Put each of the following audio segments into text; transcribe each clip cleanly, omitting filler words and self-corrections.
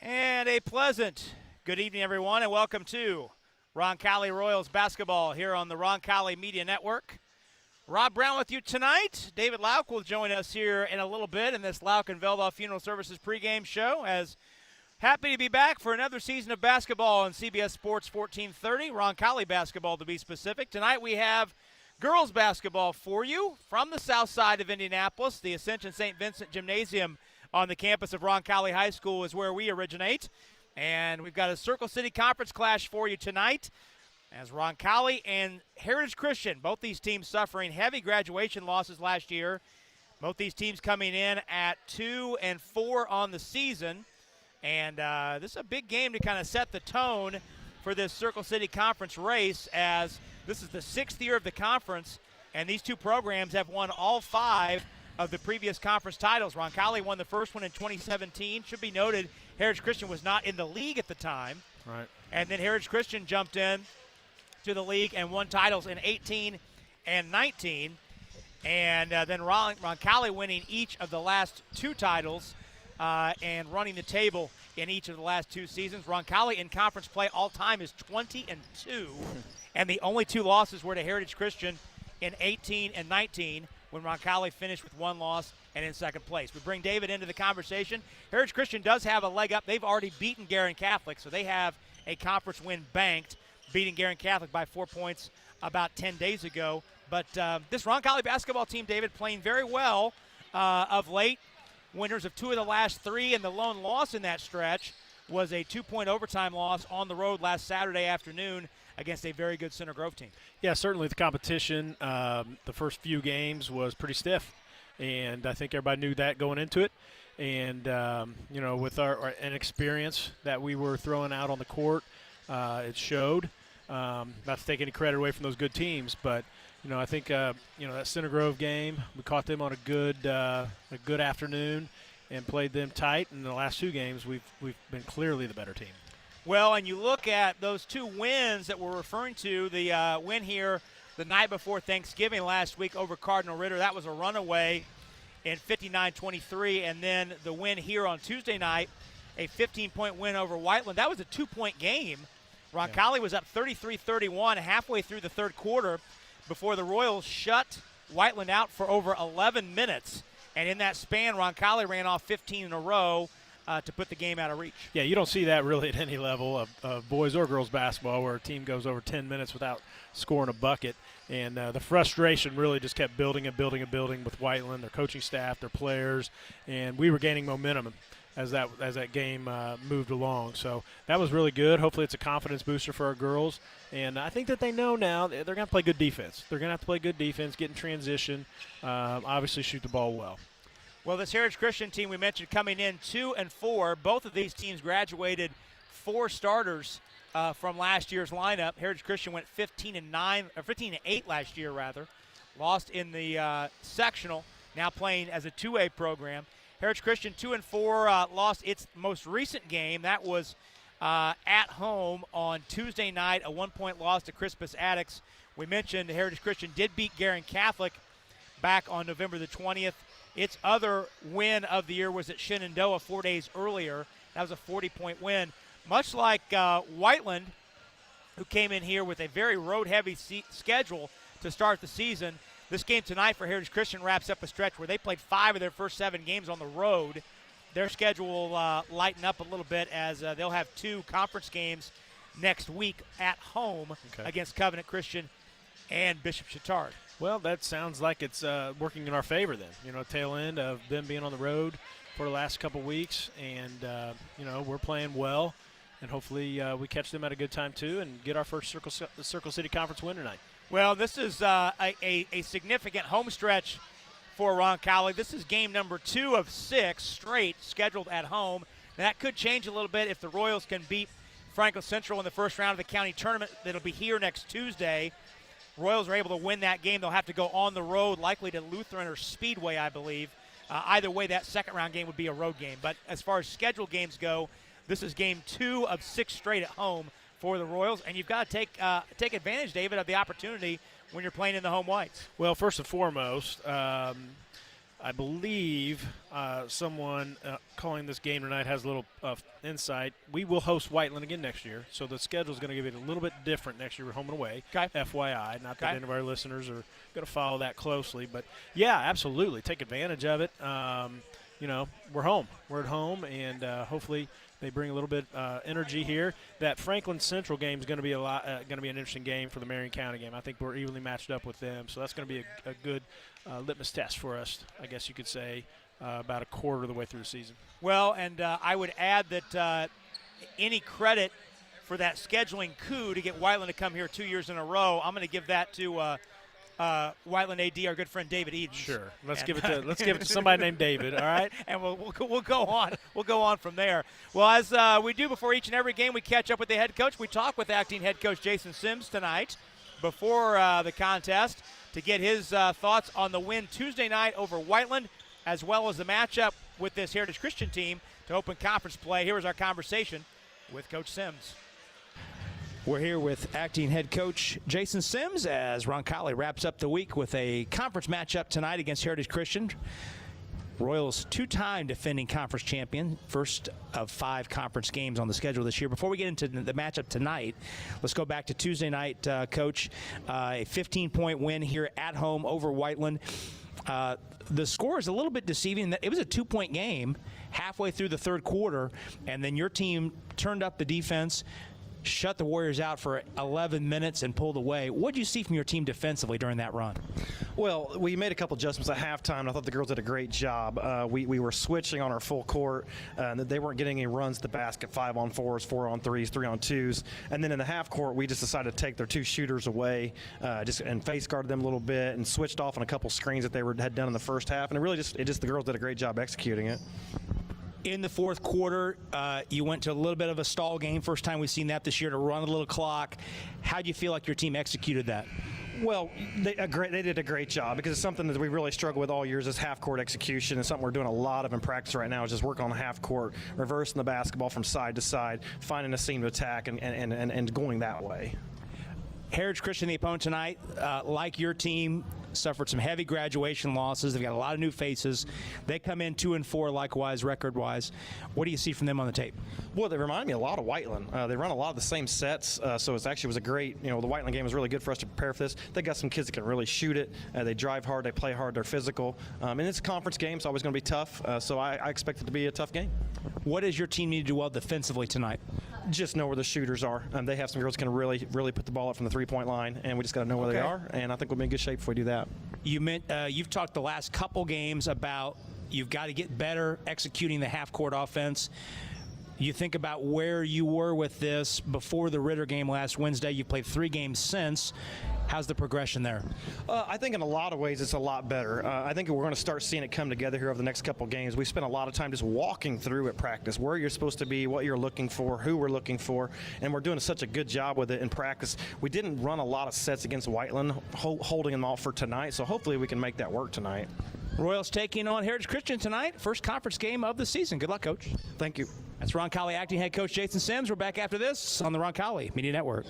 And a pleasant good evening, everyone, and welcome to Roncalli Royals basketball here on the Roncalli Media Network. Rob Brown with you tonight. David Lauk will join us here in a little bit in this Lauk and Veldoff Funeral Services pregame show. As happy to be back for another season of basketball on CBS Sports 1430, Roncalli basketball to be specific. Tonight we have girls basketball for you from the south side of Indianapolis. The Ascension St. Vincent Gymnasium on the campus of Roncalli High School is where we originate. And we've got a Circle City Conference clash for you tonight as Roncalli and Heritage Christian, both these teams suffering heavy graduation losses last year. Both these teams coming in at 2-4 on the season. And this is a big game to kind of set the tone for this Circle City Conference race, as this is the 6th year of the conference, and these two programs have won all 5 of the previous conference titles. Roncalli won the first one in 2017. Should be noted, Heritage Christian was not in the league at the time. Right. And then Heritage Christian jumped in to the league and won titles in 18 and 19. And then Roncalli winning each of the last 2 titles and running the table in each of the last 2 seasons. Roncalli in conference play all-time is 20-2. And the only 2 losses were to Heritage Christian in 18 and 19, when Roncalli finished with 1 loss and in second place. We bring David into the conversation. Heritage Christian does have a leg up. They've already beaten Guerin Catholic, so they have a conference win banked, beating Guerin Catholic by 4 points about 10 days ago. But this Roncalli basketball team, David, playing very well of late. Winners of 2 of the last 3, and the lone loss in that stretch was a 2-point overtime loss on the road last Saturday afternoon against a very good Center Grove team. Yeah, certainly the competition, the first few games was pretty stiff, and I think everybody knew that going into it. And, with our inexperience that we were throwing out on the court, it showed. Not to take any credit away from those good teams, but, I think, that Center Grove game, we caught them on a good afternoon and played them tight. In the last 2 games, we've been clearly the better team. Well, and you look at those 2 wins that we're referring to, the win here the night before Thanksgiving last week over Cardinal Ritter. That was a runaway in 59-23. And then the win here on Tuesday night, a 15-point win over Whiteland. That was a 2-point game. Roncalli was up 33-31 halfway through the third quarter before the Royals shut Whiteland out for over 11 minutes. And in that span, Roncalli ran off 15 in a row to put the game out of reach. Yeah, you don't see that really at any level of boys or girls basketball, where a team goes over 10 minutes without scoring a bucket. And the frustration really just kept building and building and building with Whiteland, their coaching staff, their players, and we were gaining momentum as that game moved along. So that was really good. Hopefully it's a confidence booster for our girls. And I think that they know now they're going to play good defense. They're going to have to play good defense, get in transition, obviously shoot the ball well. Well, this Heritage Christian team we mentioned coming in 2-4. Both of these teams graduated 4 starters from last year's lineup. Heritage Christian went 15-8 last year, rather. Lost in the sectional, now playing as a 2A program. Heritage Christian 2-4, lost its most recent game. That was at home on Tuesday night, a 1-point loss to Crispus Attucks. We mentioned Heritage Christian did beat Guerin Catholic back on November the 20th. Its other win of the year was at Shenandoah 4 days earlier. That was a 40-point win. Much like Whiteland, who came in here with a very road-heavy schedule to start the season, this game tonight for Heritage Christian wraps up a stretch where they played 5 of their first 7 games on the road. Their schedule will lighten up a little bit as they'll have 2 conference games next week at home against Covenant Christian and Bishop Chatard. Well, that sounds like it's working in our favor then. Tail end of them being on the road for the last couple weeks. And, we're playing well. And hopefully we catch them at a good time, too, and get our first Circle City Conference win tonight. Well, this is a significant home stretch for Roncalli. This is game number 2 of 6 straight scheduled at home. And that could change a little bit if the Royals can beat Franklin Central in the first round of the county tournament. That'll be here next Tuesday. Royals are able to win that game. They'll have to go on the road, likely to Lutheran or Speedway, I believe. Either way, that second-round game would be a road game. But as far as scheduled games go, this is game 2 of 6 straight at home for the Royals. And you've got to take advantage, David, of the opportunity when you're playing in the home whites. Well, first and foremost, I believe someone calling this game tonight has a little insight. We will host Whiteland again next year, so the schedule is going to give it a little bit different next year. We're home and away, FYI. Not that any of our listeners are going to follow that closely, but yeah, absolutely, take advantage of it. We're home. We're at home, and hopefully they bring a little bit energy here. That Franklin Central game is going to be going to be an interesting game for the Marion County game. I think we're evenly matched up with them, so that's going to be a good litmus test for us, I guess you could say, about a quarter of the way through the season. Well, and I would add that any credit for that scheduling coup to get Whiteland to come here 2 years in a row, I'm going to give that to Whiteland AD, our good friend David Eden. Sure, let's give it to somebody named David. All right, and we'll go on. We'll go on from there. Well, as we do before each and every game, we catch up with the head coach. We talk with acting head coach Jason Sims tonight before the contest to get his thoughts on the win Tuesday night over Whiteland, as well as the matchup with this Heritage Christian team to open conference play. Here is our conversation with Coach Sims. We're here with acting head coach Jason Sims as Roncalli wraps up the week with a conference matchup tonight against Heritage Christian. Royals two-time defending conference champion, first of 5 conference games on the schedule this year. Before we get into the matchup tonight, let's go back to Tuesday night, Coach. A 15-point win here at home over Whiteland. The score is a little bit deceiving. It was a 2-point game halfway through the third quarter, and then your team turned up the defense, shut the Warriors out for 11 minutes and pulled away. What did you see from your team defensively during that run? Well, we made a couple adjustments at halftime. I thought the girls did a great job. We were switching on our full court. They weren't getting any runs to the basket, 5-on-4s, 4-on-3s, 3-on-2s. And then in the half court, we just decided to take their 2 shooters away and face guarded them a little bit and switched off on a couple screens that they had done in the first half. And the girls did a great job executing it. In the fourth quarter, you went to a little bit of a stall game. First time we've seen that this year, to run a little clock. How do you feel like your team executed that? Well, they did a great job, because it's something that we really struggle with all years is half-court execution. It's something we're doing a lot of in practice right now, is just working on the half-court, reversing the basketball from side to side, finding a seam to attack, and going that way. Heritage Christian, the opponent tonight, like your team, suffered some heavy graduation losses. They've got a lot of new faces. They come in 2-4 likewise, record-wise. What do you see from them on the tape? Well, they remind me a lot of Whiteland. They run a lot of the same sets, so it was a great, the Whiteland game was really good for us to prepare for this. They got some kids that can really shoot it. They drive hard, they play hard, they're physical. And it's a conference game, so it's always going to be tough, so I expect it to be a tough game. What does your team need to do well defensively tonight? Just know where the shooters are. They have some girls that can really put the ball up from the three-point line, and we just got to know where they are, and I think we'll be in good shape if we do that. You've talked the last couple games about you've got to get better executing the half-court offense. You think about where you were with this before the Ritter game last Wednesday. You played 3 games since. How's the progression there? I think in a lot of ways it's a lot better. I think we're going to start seeing it come together here over the next couple games. We spent a lot of time just walking through at practice, where you're supposed to be, what you're looking for, who we're looking for, and we're doing such a good job with it in practice. We didn't run a lot of sets against Whiteland, holding them off for tonight, so hopefully we can make that work tonight. Royals taking on Heritage Christian tonight. First conference game of the season. Good luck, Coach. Thank you. That's Roncalli acting head coach Jason Sims. We're back after this on the Roncalli Media Network.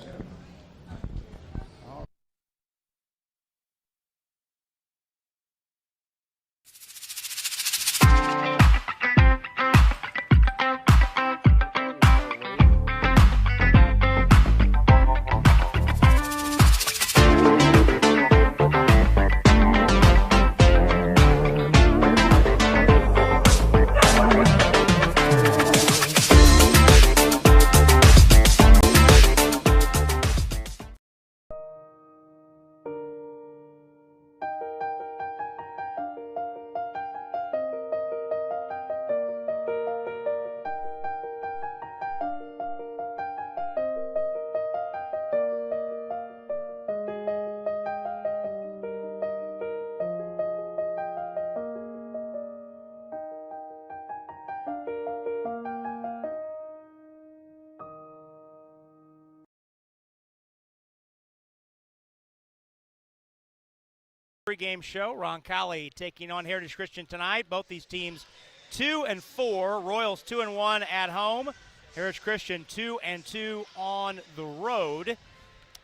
Pre-game show. Roncalli taking on Heritage Christian tonight. Both these teams 2-4. Royals 2-1 at home. Heritage Christian 2-2 on the road.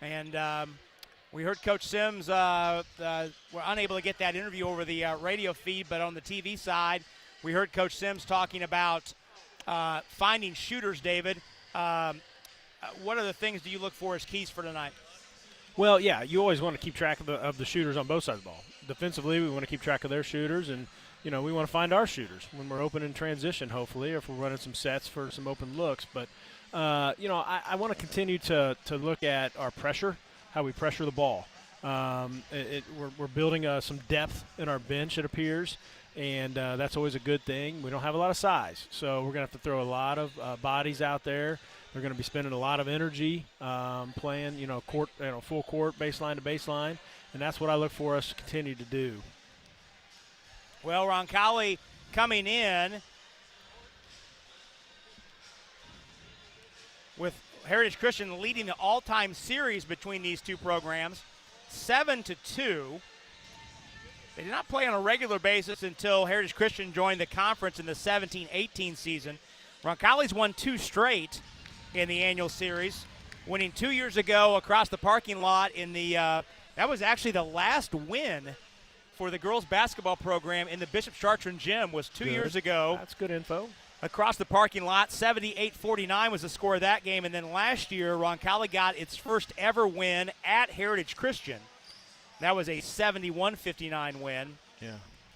And We heard Coach Sims. We're unable to get that interview over the radio feed, but on the TV side, we heard Coach Sims talking about finding shooters, David. What other things do you look for as keys for tonight? Well, yeah, you always want to keep track of the shooters on both sides of the ball. Defensively, we want to keep track of their shooters, and we want to find our shooters when we're open in transition, hopefully, or if we're running some sets for some open looks. But I want to continue to look at our pressure, how we pressure the ball. We're building some depth in our bench, it appears, and that's always a good thing. We don't have a lot of size, so we're going to have to throw a lot of bodies out there. They're going to be spending a lot of energy playing, court, full court, baseline to baseline, and that's what I look for us to continue to do. Well, Roncalli coming in with Heritage Christian leading the all-time series between these two programs, 7-2. They did not play on a regular basis until Heritage Christian joined the conference in the 17-18 season. Roncalli's won 2 straight in the annual series, winning 2 years ago across the parking lot in the that was actually the last win for the girls basketball program in the Bishop Chartrand Gym was 2 years ago. That's good info. Across the parking lot, 78-49 was the score of that game. And then last year, Roncalli got its first ever win at Heritage Christian. That was a 71-59 win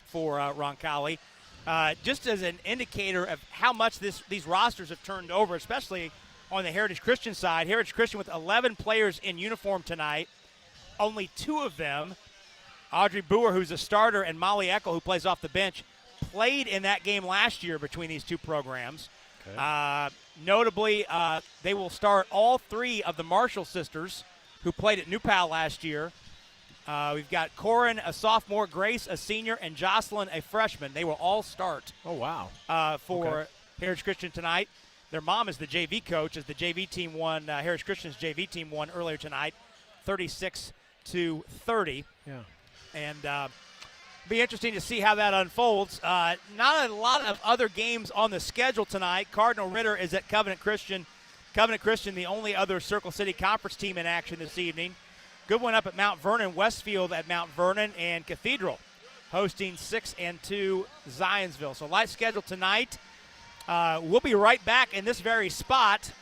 for Roncalli. Just as an indicator of how much these rosters have turned over, especially on the Heritage Christian side. Heritage Christian with 11 players in uniform tonight. Only 2 of them, Audrey Boer, who's a starter, and Molly Eckel, who plays off the bench, played in that game last year between these two programs. Okay. Notably, they will start all 3 of the Marshall sisters who played at New Pal last year. We've got Corin, a sophomore, Grace, a senior, and Jocelyn, a freshman. They will all start. Oh, wow. For Heritage Christian tonight. Their mom is the JV coach, as the JV team won, Heritage Christian's JV team won earlier tonight, 36-30. Yeah. And be interesting to see how that unfolds. Not a lot of other games on the schedule tonight. Cardinal Ritter is at Covenant Christian. Covenant Christian, the only other Circle City Conference team in action this evening. Good one up at Mount Vernon, Westfield at Mount Vernon, and Cathedral hosting 6-2 Zionsville. So light schedule tonight. We'll be right back in this very spot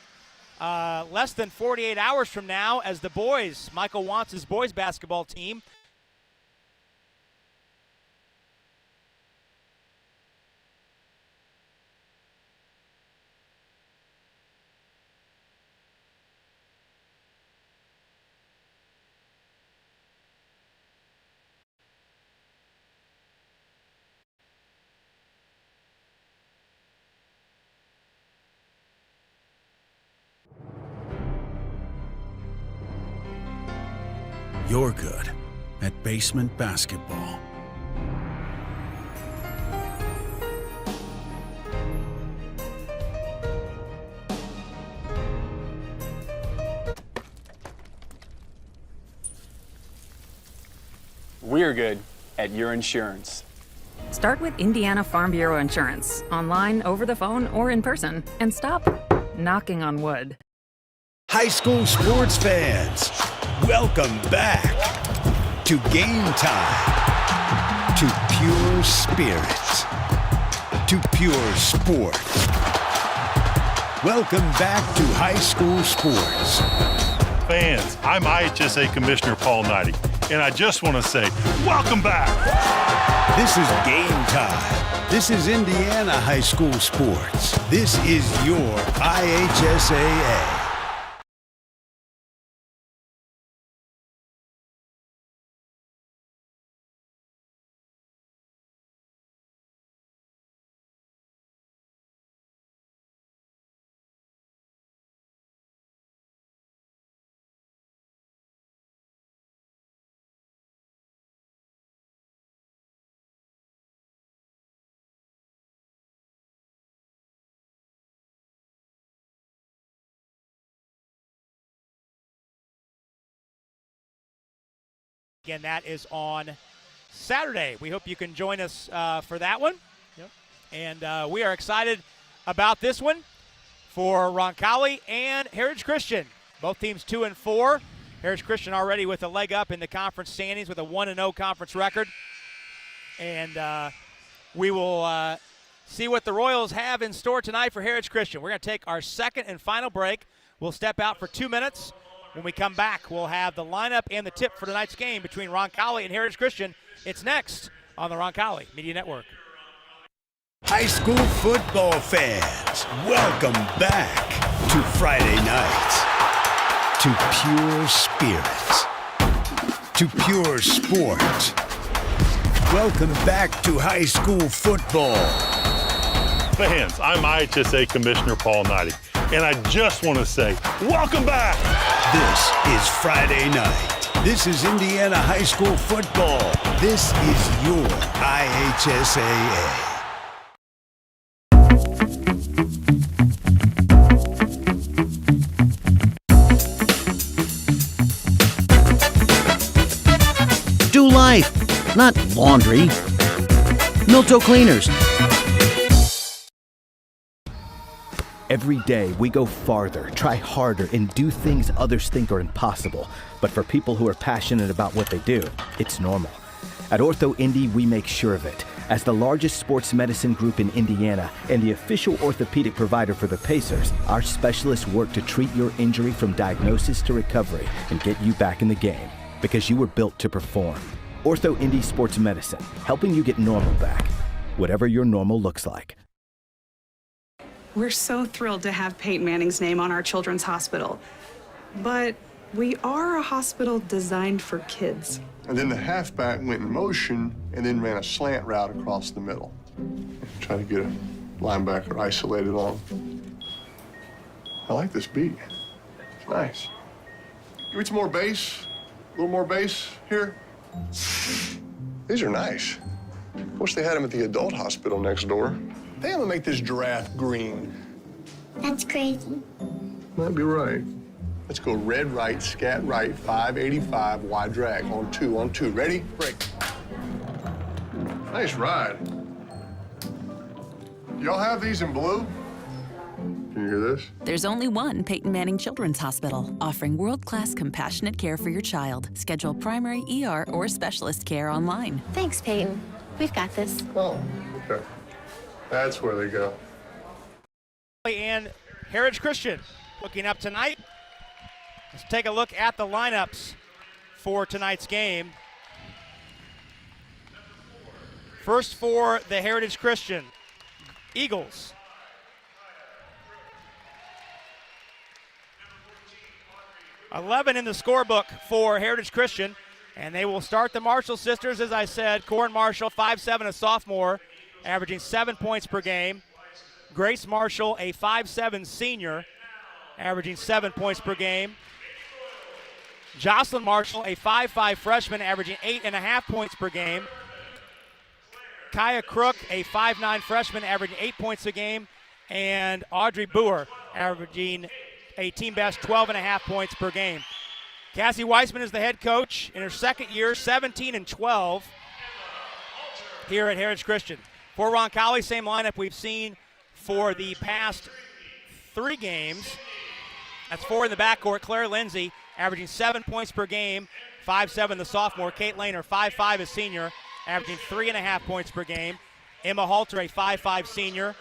less than 48 hours from now as the boys, Michael Wants' boys basketball team, You're good at basement basketball. We're good at your insurance. Start with Indiana Farm Bureau Insurance, online, over the phone, or in person, and stop knocking on wood. High school sports fans, welcome back to Game Time, to pure spirit, to pure sport. Welcome back to high school sports. Fans, I'm IHSA Commissioner Paul Knighty, and I just want to say, welcome back. This is Game Time. This is Indiana high school sports. This is your IHSAA. Again, that is on Saturday. We hope you can join us for that one. Yep. And we are excited about this one for Roncalli and Heritage Christian. Both teams 2-4. Heritage Christian already with a leg up in the conference standings with a 1-0 conference record. And we will see what the Royals have in store tonight for Heritage Christian. We're going to take our second and final break. We'll step out for 2 minutes. When we come back, we'll have the lineup and the tip for tonight's game between Roncalli and Heritage Christian. It's next on the Roncalli Media Network. High school football fans, welcome back to Friday nights, to pure spirits, to pure sport. Welcome back to high school football. Fans, I'm IHSA Commissioner Paul Knighty, and I just want to say, welcome back! This is Friday night. This is Indiana high school football. This is your IHSAA. Do life, not laundry. Milto Cleaners. Every day we go farther, try harder, and do things others think are impossible. But for people who are passionate about what they do, it's normal. At Ortho Indy, we make sure of it. As the largest sports medicine group in Indiana and the official orthopedic provider for the Pacers, our specialists work to treat your injury from diagnosis to recovery and get you back in the game. Because you were built to perform. Ortho Indy Sports Medicine, helping you get normal back, whatever your normal looks like. We're so thrilled to have Peyton Manning's name on our children's hospital. But we are a hospital designed for kids. And then the halfback went in motion and then ran a slant route across the middle. Try to get a linebacker isolated on. I like this beat. It's nice. Give me some more bass. A little more bass here. These are nice. Wish they had them at the adult hospital next door. I think I'm gonna make this giraffe green. That's crazy. Might be right. Let's go red right, scat right, 585, wide drag. On two. Ready? Break. Nice ride. Y'all have these in blue? Can you hear this? There's only one Peyton Manning Children's Hospital, offering world-class compassionate care for your child. Schedule primary ER or specialist care online. Thanks, Peyton. We've got this. Oh, okay. That's where they go. And Heritage Christian looking up tonight. Let's take a look at the lineups for tonight's game. First for the Heritage Christian Eagles. $11 in the scorebook for Heritage Christian, and they will start the Marshall sisters, as I said. Corin Marshall, 5'7", a sophomore, averaging 7 points per game. Grace Marshall, a 5'7" senior, averaging 7 points per game. Jocelyn Marshall, a 5'5" freshman, averaging 8.5 points per game. Kaya Crook, a 5'9" freshman, averaging 8 points a game. And Audrey Boer, averaging a team best 12.5 points per game. Cassie Weissman is the head coach in her second year, 17-12 here at Heritage Christian. For Roncalli, same lineup we've seen for the past 3 games. That's 4 in the backcourt. Claire Lindsay averaging 7 points per game, 5'7" the sophomore. Kate Lehner, 5'5", a senior, averaging 3.5 points per game. Emma Halter, a 5'5" senior,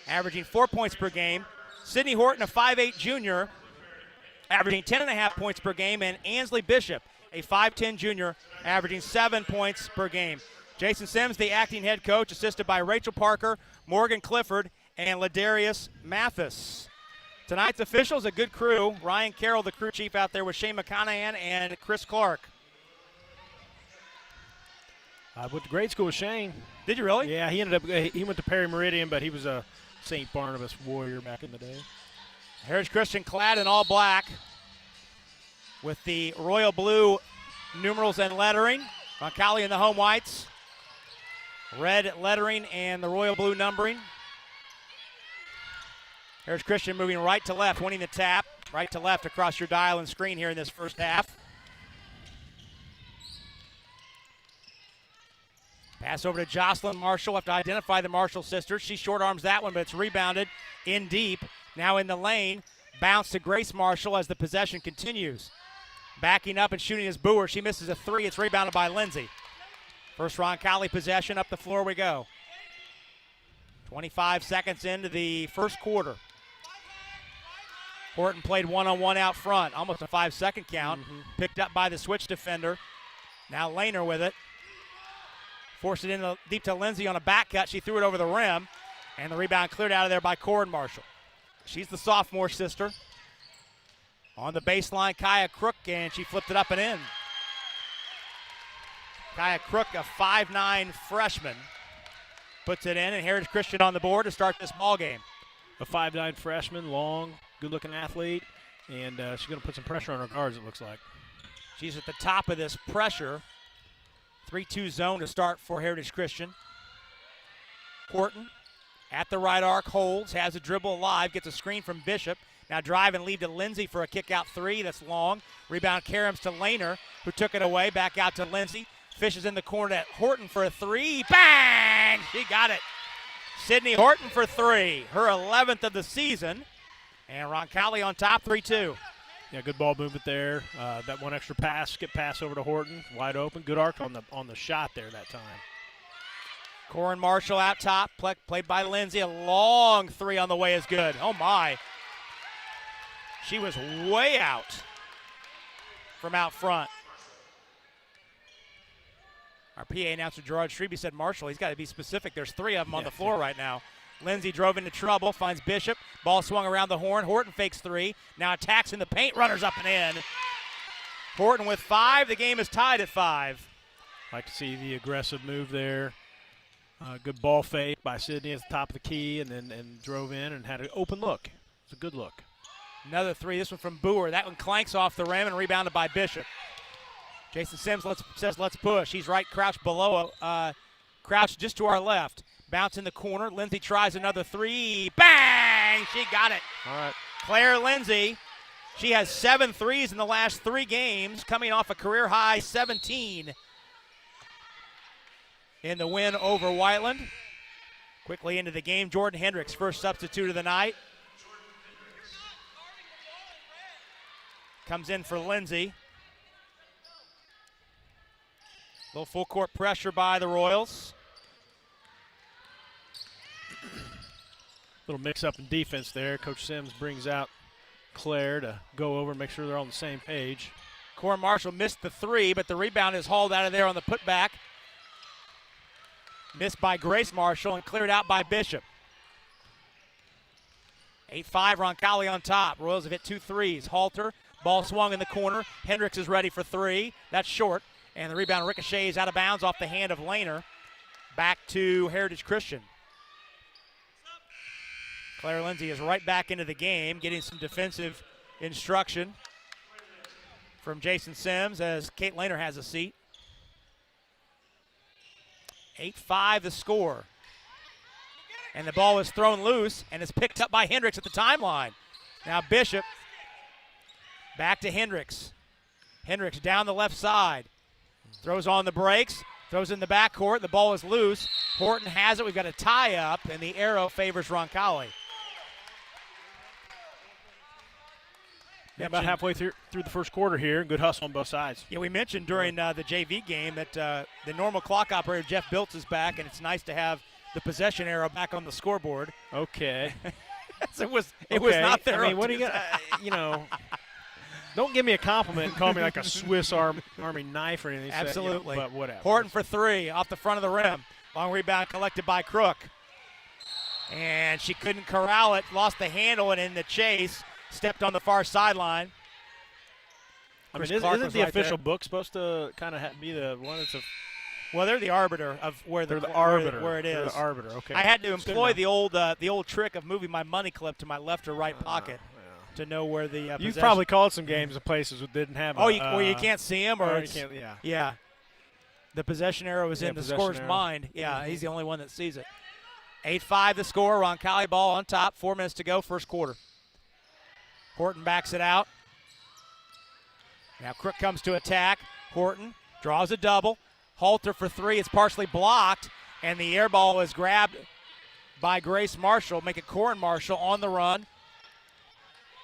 averaging 4 points per game. Sydney Horton, a 5'8" junior, averaging 10.5 points per game. And Ansley Bishop, a 5'10" junior, averaging 7 points per game. Jason Sims, the acting head coach, assisted by Rachel Parker, Morgan Clifford, and Ladarius Mathis. Tonight's officials, a good crew. Ryan Carroll, the crew chief out there, with Shane McConaughey and Chris Clark. I went to grade school with Shane. Did you really? Yeah, he went to Perry Meridian, but he was a St. Barnabas Warrior back in the day. Heritage Christian clad in all black with the royal blue numerals and lettering. Roncalli in the home whites. Red lettering and the royal blue numbering. Heritage Christian moving right to left, winning the tap. Right to left across your dial and screen here in this first half. Pass over to Jocelyn Marshall. Have to identify the Marshall sisters. She short arms that one, but it's rebounded in deep. Now in the lane. Bounce to Grace Marshall as the possession continues. Backing up and shooting is Boer. She misses a three. It's rebounded by Lindsay. First Roncalli possession. Up the floor we go. 25 seconds into the first quarter. Horton played one-on-one out front. Almost a 5-second count. Picked up by the switch defender. Now Lehner with it. Forced it in deep to Lindsay on a back cut. She threw it over the rim. And the rebound cleared out of there by Corin Marshall. She's the sophomore sister. On the baseline, Kaya Crook, and she flipped it up and in. Kaya Crook, a 5'9 freshman, puts it in, and Heritage Christian on the board to start this ball game. A 5'9 freshman, long, good-looking athlete, and she's going to put some pressure on her guards, it looks like. She's at the top of this pressure. 3-2 zone to start for Heritage Christian. Horton at the right arc, holds, has a dribble alive, gets a screen from Bishop. Now drive and lead to Lindsay for a kick-out three. That's long. Rebound Karams to Lehner, who took it away. Back out to Lindsay. Fishes in the corner at Horton for a three. Bang! She got it. Sydney Horton for three. Her 11th of the season. And Roncalli on top, 3-2. Yeah, good ball movement there. That one extra pass, skip pass over to Horton. Wide open. Good arc on the shot there that time. Corin Marshall out top. Played by Lindsay. A long three on the way is good. Oh, my. She was way out from out front. Our PA announcer, Gerard Strebe, said Marshall, he's got to be specific. There's three of them on the floor right now. Lindsay drove into trouble, finds Bishop. Ball swung around the horn. Horton fakes three. Now attacks in the paint. Runners up and in. Horton with 5. The game is tied at 5. Like to see the aggressive move there. Good ball fake by Sydney at the top of the key, and then drove in and had an open look. It's a good look. Another three, this one from Boer. That one clanks off the rim and rebounded by Bishop. Jason Sims says let's push. He's right crouched below, crouched just to our left. Bounce in the corner. Lindsay tries another three. Bang! She got it. All right. Claire Lindsay, she has 7 threes in the last 3 games, coming off a career-high 17 in the win over Whiteland. Quickly into the game, Jordan Hendricks, first substitute of the night. Comes in for Lindsay. Little full court pressure by the Royals. Little mix up in defense there. Coach Sims brings out Claire to go over and make sure they're on the same page. Corin Marshall missed the three, but the rebound is hauled out of there on the putback. Missed by Grace Marshall and cleared out by Bishop. 8-5, Roncalli on top. Royals have hit 2 threes. Halter, ball swung in the corner. Hendricks is ready for 3. That's short. And the rebound ricochets out of bounds off the hand of Lehner. Back to Heritage Christian. Claire Lindsay is right back into the game, getting some defensive instruction from Jason Sims as Kate Lehner has a seat. 8-5 the score. And the ball is thrown loose and is picked up by Hendricks at the timeline. Now Bishop back to Hendricks. Hendricks down the left side. Throws on the brakes. Throws in the backcourt. The ball is loose. Horton has it. We've got a tie-up, and the arrow favors Roncalli. Yeah, about halfway through the first quarter here. Good hustle on both sides. Yeah, we mentioned during the JV game that the normal clock operator, Jeff Biltz, is back, and it's nice to have the possession arrow back on the scoreboard. Okay. it was not there. I mean, what do you got? Don't give me a compliment and call me like a Swiss Army knife or anything. Absolutely. But whatever. Horton for 3 off the front of the rim. Long rebound collected by Crook. And she couldn't corral it. Lost the handle and in the chase. Stepped on the far sideline. I mean, isn't the official book supposed to kind of be the one that's a... Well, they're the arbiter of where the arbiter. Where it is. They're the arbiter, okay. I had to employ the old trick of moving my money clip to my left or right pocket. To know where the You've probably called some games in places that didn't have where you can't see him or you can't, yeah. The possession arrow is in the scorer's mind. Yeah, he's the only one that sees it. 8-5 the score. Roncalli ball on top. 4 minutes to go, first quarter. Horton backs it out. Now Crook comes to attack. Horton draws a double. Halter for 3. It's partially blocked, and the air ball is grabbed by Grace Marshall, making Corin Marshall on the run.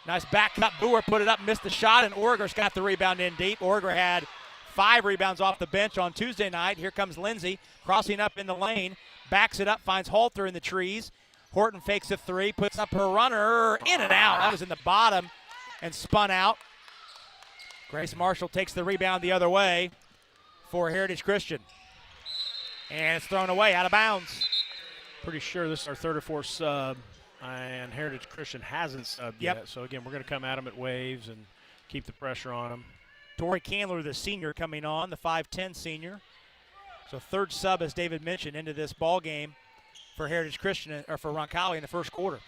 Nice back cut. Boer put it up, missed the shot, and Orger's got the rebound in deep. Orger had 5 rebounds off the bench on Tuesday night. Here comes Lindsay, crossing up in the lane, backs it up, finds Halter in the trees. Horton fakes a 3, puts up her runner, in and out. That was in the bottom and spun out. Grace Marshall takes the rebound the other way for Heritage Christian. And it's thrown away, out of bounds. Pretty sure this is our third or fourth sub, and Heritage Christian hasn't subbed yet. So, again, we're going to come at them at waves and keep the pressure on them. Tori Candler, the senior, coming on, the 5'10 senior. So third sub, as David mentioned, into this ball game for Heritage Christian, or for Roncalli in the first quarter.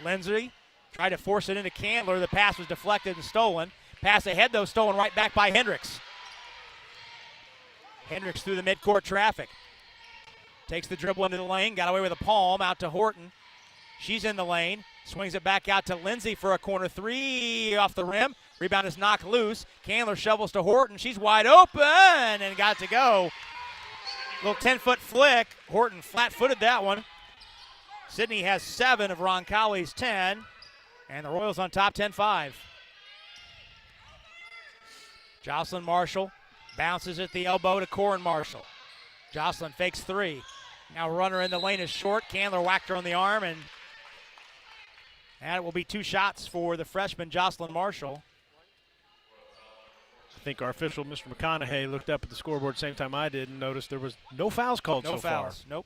Lindsay tried to force it into Candler. The pass was deflected and stolen. Pass ahead, though, stolen right back by Hendricks. Hendricks through the midcourt traffic. Takes the dribble into the lane, got away with a palm, out to Horton. She's in the lane, swings it back out to Lindsay for a corner 3 off the rim. Rebound is knocked loose. Candler shovels to Horton. She's wide open and got to go. Little 10-foot flick. Horton flat-footed that one. Sydney has 7 of Roncalli's 10, and the Royals on top 10-5. Jocelyn Marshall bounces at the elbow to Corin Marshall. Jocelyn fakes 3. Now runner in the lane is short. Candler whacked her on the arm, and it will be 2 shots for the freshman Jocelyn Marshall. I think our official, Mr. McConaughey, looked up at the scoreboard same time I did and noticed there was no fouls called so far. No fouls, nope.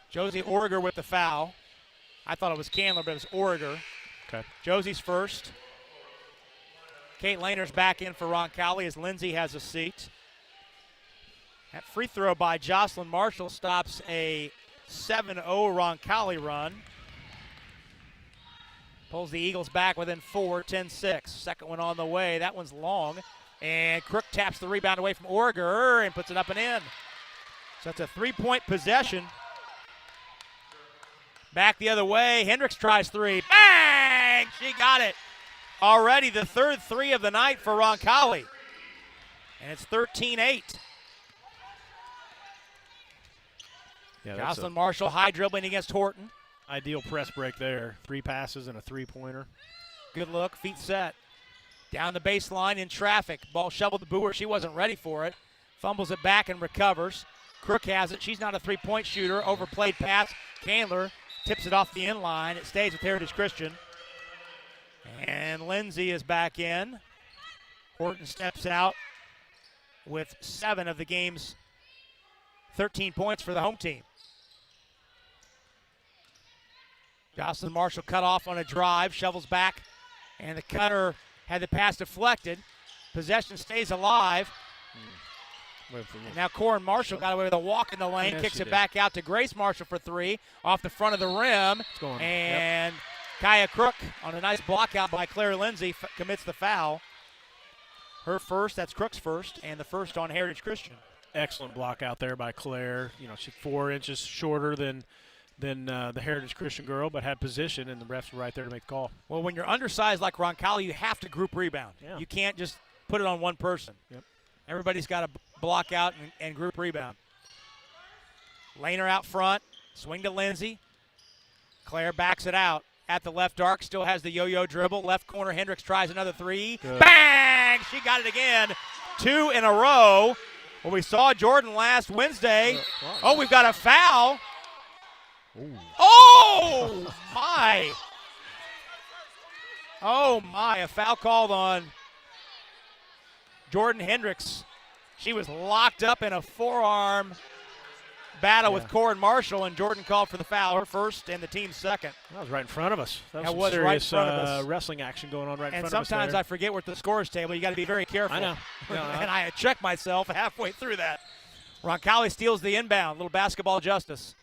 Josie Orger with the foul. I thought it was Candler, but it was Orger. Okay. Josie's first. Kate Lehner's back in for Roncalli as Lindsay has a seat. That free throw by Jocelyn Marshall stops a 7-0 Roncalli run. Pulls the Eagles back within 4, 10-6. Second one on the way. That one's long. And Crook taps the rebound away from Orger and puts it up and in. So it's a 3-point possession. Back the other way. Hendricks tries 3. Bang! She got it. Already the third 3 of the night for Roncalli. And it's 13-8. Yeah, Jocelyn Marshall high dribbling against Horton. Ideal press break there. 3 passes and a 3-pointer. Good look, feet set. Down the baseline in traffic. Ball shoveled to Boer. She wasn't ready for it. Fumbles it back and recovers. Crook has it. She's not a 3-point shooter. Overplayed pass. Candler tips it off the end line. It stays with Heritage Christian. And Lindsay is back in. Horton steps out with 7 of the game's 13 points for the home team. Jocelyn Marshall cut off on a drive, shovels back, and the cutter had the pass deflected. Possession stays alive. And now Corin Marshall got away with a walk in the lane, kicks it back out to Grace Marshall for 3, off the front of the rim. And Kaya Crook on a nice block out by Claire Lindsay commits the foul. Her first, that's Crook's first, and the first on Heritage Christian. Excellent block out there by Claire. You know, she's 4 inches shorter than the Heritage Christian girl, but had position, and the refs were right there to make the call. Well, when you're undersized like Roncalli, you have to group rebound. Yeah. You can't just put it on one person. Yep. Everybody's got to block out and group rebound. Lehner out front, swing to Lindsay. Claire backs it out at the left arc, still has the yo-yo dribble. Left corner, Hendricks tries another 3. Good. Bang! She got it again. 2 in a row. Well, we saw Jordan last Wednesday. Oh, we've got a foul. Ooh. Oh, my. Oh, my. A foul called on Jordan Hendricks. She was locked up in a forearm battle with Corin Marshall, and Jordan called for the foul, her first and the team's second. That was right in front of us. That was right in serious front of us. wrestling action going on right in and front of us. And sometimes I forget we're at the scores table. You got to be very careful. I know. And I checked myself halfway through that. Roncalli steals the inbound. Little basketball justice.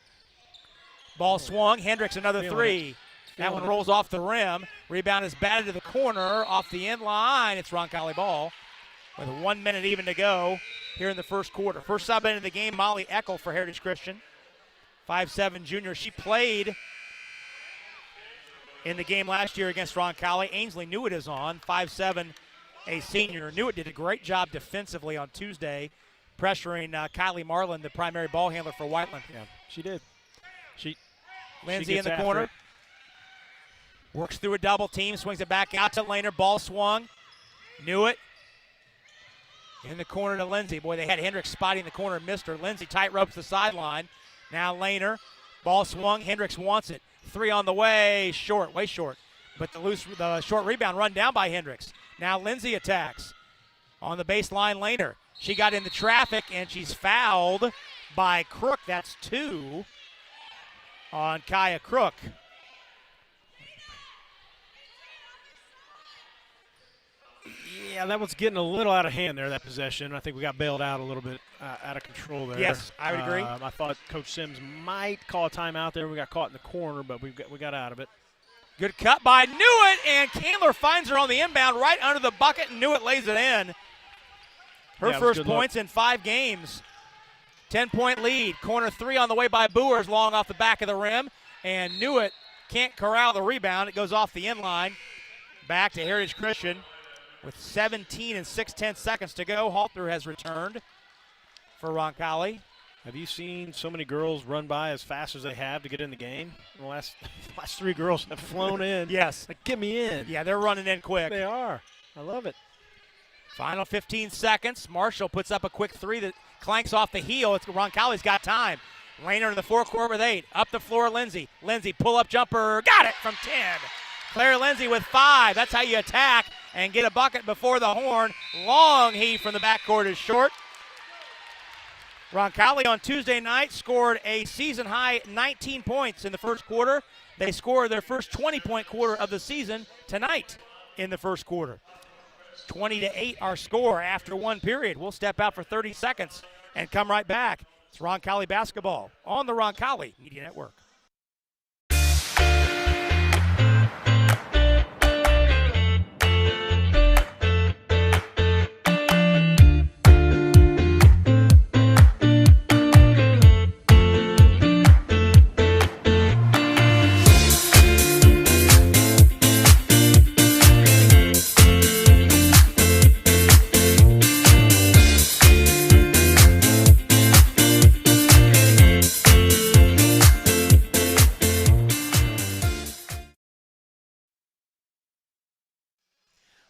Ball swung. Hendricks another 3. That one rolls off the rim. Rebound is batted to the corner off the end line. It's Roncalli ball with 1 minute even to go here in the first quarter. First sub into the game, Molly Eckel for Heritage Christian. 5'7" junior. She played in the game last year against Roncalli. Ainsley Newitt is on. 5'7", a senior. Newitt did a great job defensively on Tuesday, pressuring Kylie Marlin, the primary ball handler for Whiteland. Yeah, she did. Lindsay in the corner. Works through a double team, swings it back out to Lehner. Ball swung. Knew it. In the corner to Lindsay. Boy, they had Hendricks spotting the corner and missed her. Lindsay tight ropes the sideline. Now Lehner. Ball swung. Hendricks wants it. 3 on the way. Short, way short. But the short rebound run down by Hendricks. Now Lindsay attacks. On the baseline, Lehner. She got into traffic, and she's fouled by Crook. That's 2 on Kaya Crook. Yeah, that was getting a little out of hand there, that possession. I think we got bailed out a little bit out of control there. Yes, I would agree. I thought Coach Sims might call a timeout there. We got caught in the corner, but we got out of it. Good cut by Newitt, and Candler finds her on the inbound right under the bucket, and Newitt lays it in. Her first points in 5 games. 10-point lead. Corner 3 on the way by Boers, long off the back of the rim, and Newitt can't corral the rebound. It goes off the inline. Back to Heritage Christian. With 17 and 6/10 seconds to go, Halter has returned for Roncalli. Have you seen so many girls run by as fast as they have to get in the game? The last 3 girls have flown in. Yes. Like, get me in. Yeah, they're running in quick. They are. I love it. Final 15 seconds. Marshall puts up a quick 3 that clanks off the heel. Roncalli's got time. Lehner in the forecourt with 8. Up the floor, Lindsay. Lindsay, pull-up jumper. Got it from 10. Claire Lindsay with 5. That's how you attack and get a bucket before the horn. Long heave from the backcourt is short. Roncalli on Tuesday night scored a season-high 19 points in the first quarter. They scored their first 20-point quarter of the season tonight in the first quarter. 20-8 our score after 1 period. We'll step out for 30 seconds and come right back. It's Roncalli basketball on the Roncalli Media Network.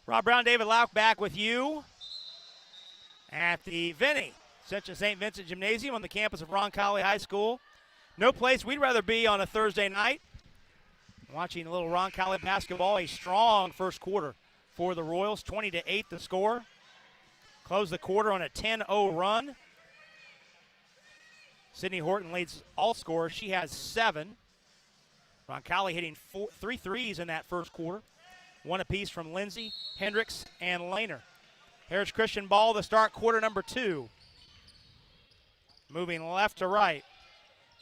Rob Brown, David Lauk back with you at the Vinny Central St. Vincent Gymnasium on the campus of Roncalli High School. No place we'd rather be on a Thursday night. Watching a little Roncalli basketball, a strong first quarter for the Royals, 20-8 the score. Close the quarter on a 10-0 run. Sydney Horton leads all scorers. She has 7. Roncalli hitting 3 threes in that first quarter. 1 apiece from Lindsay, Hendricks, and Lehner. Heritage Christian ball to start quarter number 2. Moving left to right.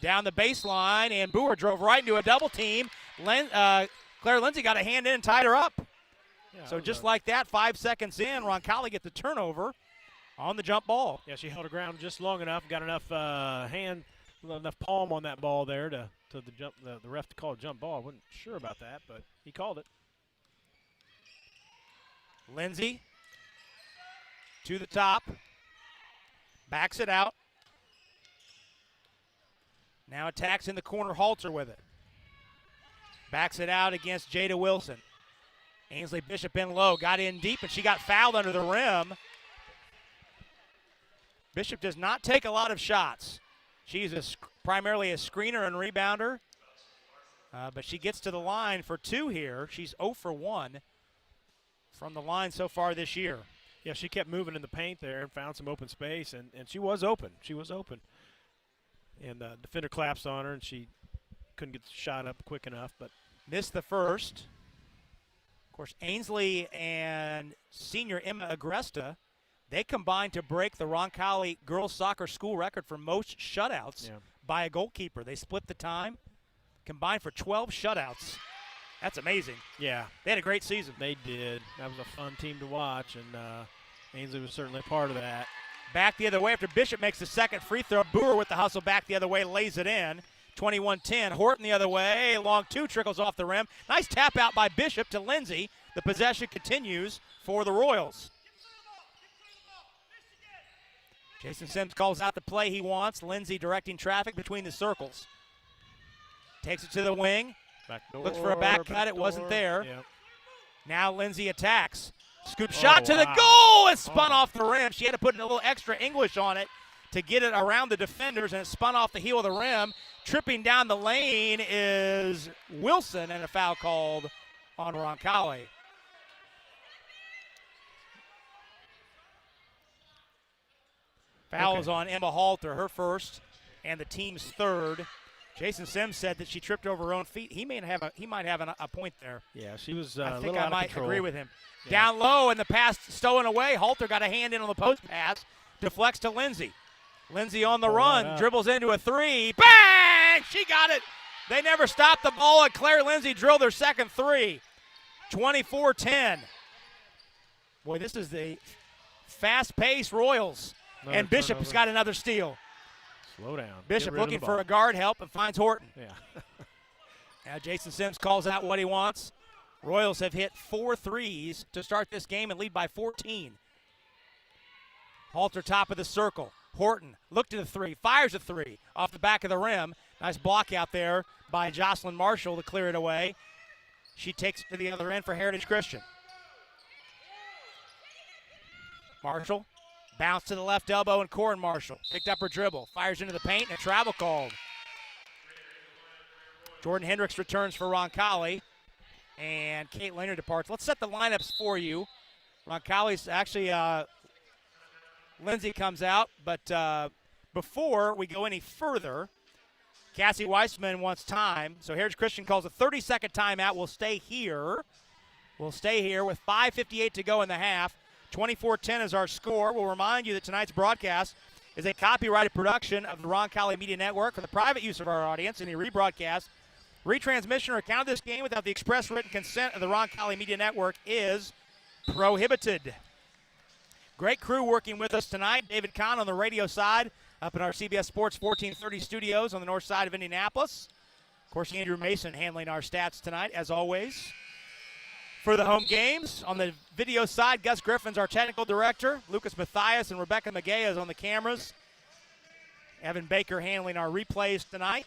Down the baseline, and Boer drove right into a double team. Claire Lindsay got a hand in and tied her up. Yeah, so just like that, 5 seconds in, Roncalli get the turnover on the jump ball. Yeah, she held her ground just long enough, got enough enough palm on that ball there to the ref to call a jump ball. I wasn't sure about that, but he called it. Lindsay to the top, backs it out. Now attacks in the corner, Halter with it. Backs it out against Jada Wilson. Ainsley Bishop in low, got in deep, and she got fouled under the rim. Bishop does not take a lot of shots. She's primarily a screener and rebounder, but she gets to the line for 2 here. She's 0 for 1 from the line so far this year. Yeah, she kept moving in the paint there and found some open space, and she was open. She was open. And the defender collapsed on her, and she couldn't get the shot up quick enough, but missed the first. Of course, Ainsley and senior Emma Agresta, they combined to break the Roncalli girls soccer school record for most shutouts by a goalkeeper. They split the time, combined for 12 shutouts. That's amazing. Yeah. They had a great season. They did. That was a fun team to watch, and Ainsley was certainly a part of that. Back the other way after Bishop makes the second free throw. Boer with the hustle back the other way, lays it in. 21-10. Horton the other way. Long 2 trickles off the rim. Nice tap out by Bishop to Lindsay. The possession continues for the Royals. Jason Sims calls out the play he wants. Lindsay directing traffic between the circles. Takes it to the wing. Looks for a back cut. It wasn't there. Yep. Now Lindsay attacks. Scoop shot to the goal. It spun off the rim. She had to put a little extra English on it to get it around the defenders, and it spun off the heel of the rim. Tripping down the lane is Wilson, and a foul called on Roncalli. Foul is on Emma Halter, her first, and the team's third. Jason Sims said that she tripped over her own feet. He might have a point there. Yeah, she was I a think little I out might of control. agree with him. Yeah. Down low, and the pass stolen away. Halter got a hand in on the post pass. Deflects to Lindsay. Lindsay on the run. Dribbles into a three. Bang! She got it. They never stopped the ball, and Claire Lindsay drilled their second three. 24-10. Boy, this is the fast-paced Royals. Another and Bishop's turnover. got another steal. Slow down. Bishop Get rid of looking the for ball. a guard help and finds Horton. Yeah. Now Jason Sims calls out what he wants. Royals have hit 4 threes to start this game and lead by 14. Halter top of the circle. Horton looked at the three, fires a three off the back of the rim. Nice block out there by Jocelyn Marshall to clear it away. She takes it to the other end for Heritage Christian. Marshall, bounce to the left elbow, and Corin Marshall picked up her dribble, fires into the paint, and a travel called. Jordan Hendricks returns for Roncalli, and Kate Lehner departs. Let's set the lineups for you. Roncalli's actually, Lindsay comes out, but before we go any further, Cassie Weissman wants time, so Heritage Christian calls a 30-second timeout. We'll stay here. We'll stay here with 5:58 to go in the half. 24-10 is our score. We'll remind you that tonight's broadcast is a copyrighted production of the Roncalli Media Network for the private use of our audience. Any rebroadcast, retransmission, or account of this game without the express written consent of the Roncalli Media Network is prohibited. Great crew working with us tonight. David Kahn on the radio side up in our CBS Sports 1430 studios on the north side of Indianapolis. Of course, Andrew Mason handling our stats tonight, as always. For the home games, on the video side, Gus Griffin's our technical director. Lucas Mathias and Rebecca Magea on the cameras. Evan Baker handling our replays tonight.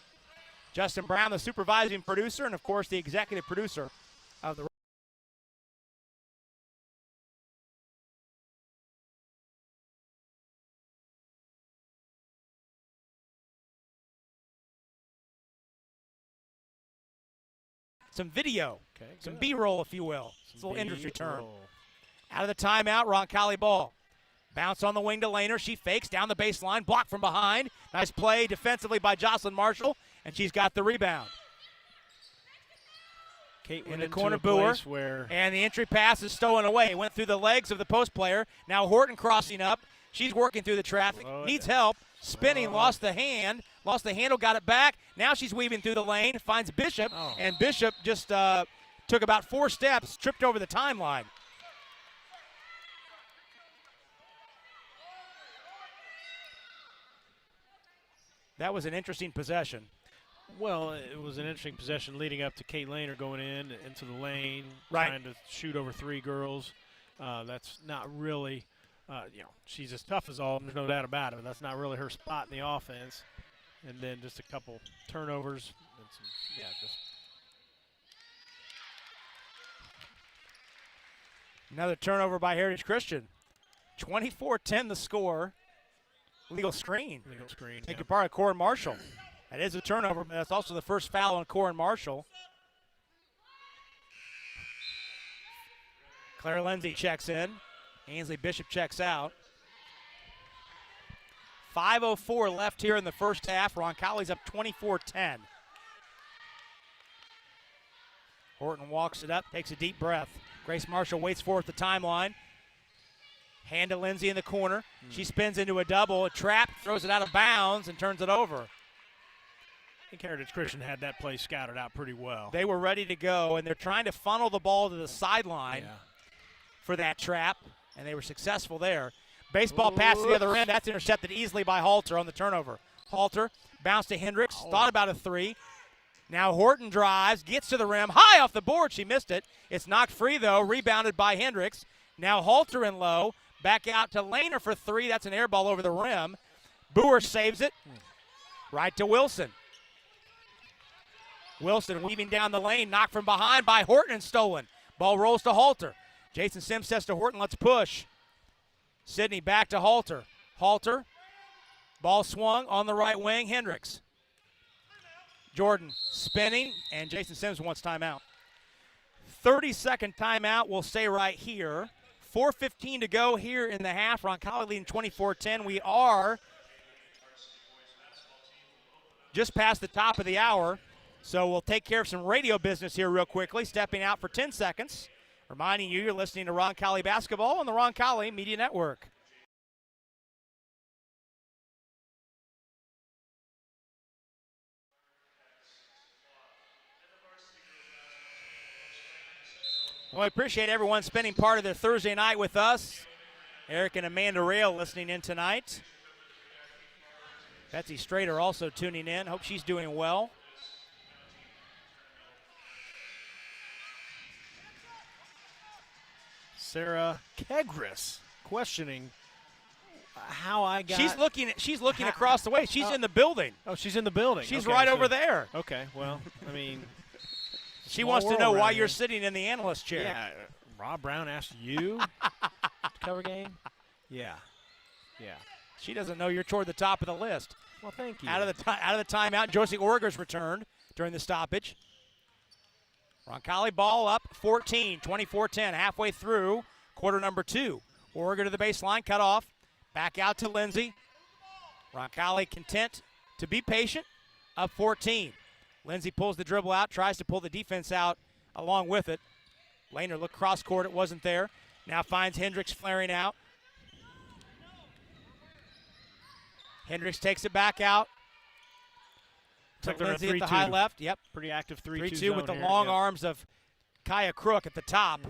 Justin Brown, the supervising producer, and, of course, the executive producer of the some video, some B-roll, if you will. It's a little industry term. Out of the timeout, Roncalli ball. Bounce on the wing to Lehner. She fakes down the baseline, blocked from behind. Nice play defensively by Jocelyn Marshall, and she's got the rebound. Kate in the corner, Boer, where and the entry pass is stolen away. It went through the legs of the post player. Now Horton crossing up. She's working through the traffic, needs help. Spinning, lost the handle, got it back. Now she's weaving through the lane, finds Bishop, and Bishop just took about 4 steps, tripped over the timeline. That was an interesting possession. Well, it was an interesting possession leading up to Kate Lehner going into the lane, right, trying to shoot over 3 girls. That's not really, she's as tough as all, there's no doubt about it, but that's not really her spot in the offense. And then just a couple turnovers. And some, Another turnover by Heritage Christian. 24-10 the score. Legal screen. Taken part of Corin Marshall. That is a turnover, but that's also the first foul on Corin Marshall. Claire Lindsay checks in. Ainsley Bishop checks out. 5:04 left here in the first half. Roncalli's up 24-10. Horton walks it up, takes a deep breath. Grace Marshall waits for it at the timeline. Hand to Lindsay in the corner. She spins into a double, a trap, throws it out of bounds, and turns it over. I think Heritage Christian had that play scouted out pretty well. They were ready to go, and they're trying to funnel the ball to the sideline for that trap, and they were successful there. Baseball pass to the other end. That's intercepted easily by Halter on the turnover. Halter bounced to Hendricks, thought about a 3. Now Horton drives, gets to the rim, high off the board. She missed it. It's knocked free, though, rebounded by Hendricks. Now Halter in low, back out to Lehner for 3. That's an air ball over the rim. Boer saves it. Right to Wilson. Wilson weaving down the lane, knocked from behind by Horton and stolen. Ball rolls to Halter. Jason Sims says to Horton, let's push. Sidney back to Halter. Halter, ball swung on the right wing, Hendricks. Jordan spinning, and Jason Sims wants timeout. 30-second timeout. We'll stay right here. 4:15 to go here in the half. Roncalli leading 24-10. We are just past the top of the hour, so we'll take care of some radio business here real quickly. Stepping out for 10 seconds. Reminding you, you're listening to Roncalli Basketball on the Roncalli Media Network. Well, I appreciate everyone spending part of their Thursday night with us. Eric and Amanda Rail listening in tonight. Betsy Strader also tuning in. Hope she's doing well. Sarah Kegris questioning how I got. She's looking across the way. She's in the building. Oh, she's in the building. She's okay, right so, over there. Okay, well, I mean. She wants to know why you're sitting in the analyst chair. Yeah, Rob Brown asked you to cover game? Yeah. She doesn't know you're toward the top of the list. Well, thank you. Out of the timeout, Josie Orger's returned during the stoppage. Roncalli ball up 14, 24-10, halfway through quarter number 2. Orger to the baseline, cut off. Back out to Lindsay. Roncalli content to be patient, up 14. Lindsay pulls the dribble out, tries to pull the defense out along with it. Lehner looked cross court, it wasn't there. Now finds Hendricks flaring out. Hendricks takes it back out to Lindsay at the high left. Yep. Pretty active 3-2 with the long arms of Kaya Crook at the top.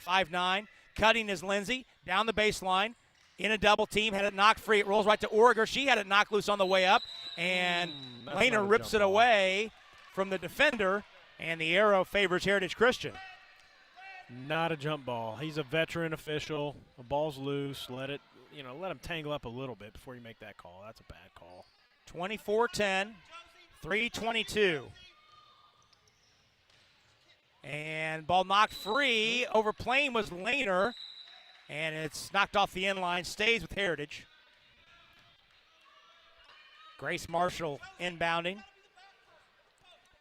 5'9". Cutting is Lindsay down the baseline. In a double team, had it knocked free. It rolls right to Orger. She had it knocked loose on the way up. And Lehner rips it away from the defender. And the arrow favors Heritage Christian. Not a jump ball. He's a veteran official. The ball's loose. Let him tangle up a little bit before you make that call. That's a bad call. 24-10, 3:22. And ball knocked free. Overplaying was Lehner. And it's knocked off the end line. Stays with Heritage. Grace Marshall inbounding.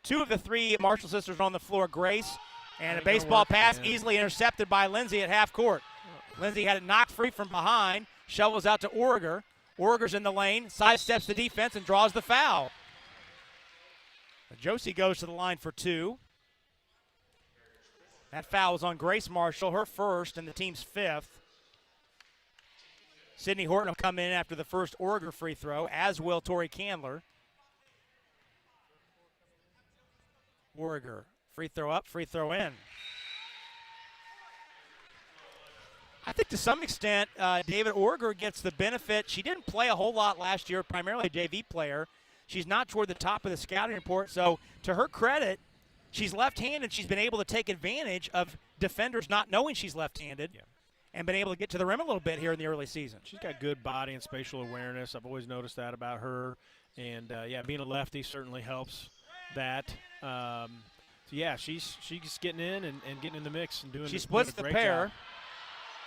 2 of the 3 Marshall sisters on the floor. Grace and a baseball pass easily intercepted by Lindsay at half court. Lindsay had it knocked free from behind. Shovels out to Orger. Orger's in the lane. Sidesteps the defense and draws the foul. Josie goes to the line for 2. That foul was on Grace Marshall, her first and the team's 5th. Sydney Horton will come in after the first Orger free throw, as will Tori Candler. Orger, free throw up, free throw in. I think to some extent, David Orger gets the benefit. She didn't play a whole lot last year, primarily a JV player. She's not toward the top of the scouting report, so to her credit, she's left-handed. She's been able to take advantage of defenders not knowing she's left-handed and been able to get to the rim a little bit here in the early season. She's got good body and spatial awareness. I've always noticed that about her. And, being a lefty certainly helps that. She's getting in and getting in the mix and doing She splits doing a the great pair. job.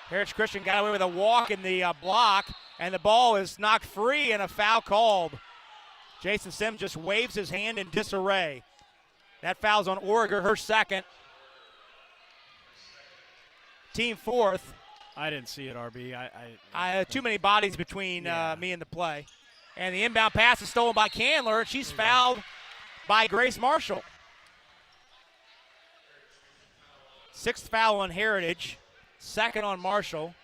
Heritage Christian got away with a walk in the block, and the ball is knocked free and a foul called. Jason Sims just waves his hand in disarray. That foul's on Orger, her second. Team 4th. I didn't see it, RB. I too many bodies between me and the play. And the inbound pass is stolen by Candler. She's fouled by Grace Marshall. 6th foul on Heritage. 2nd on Marshall.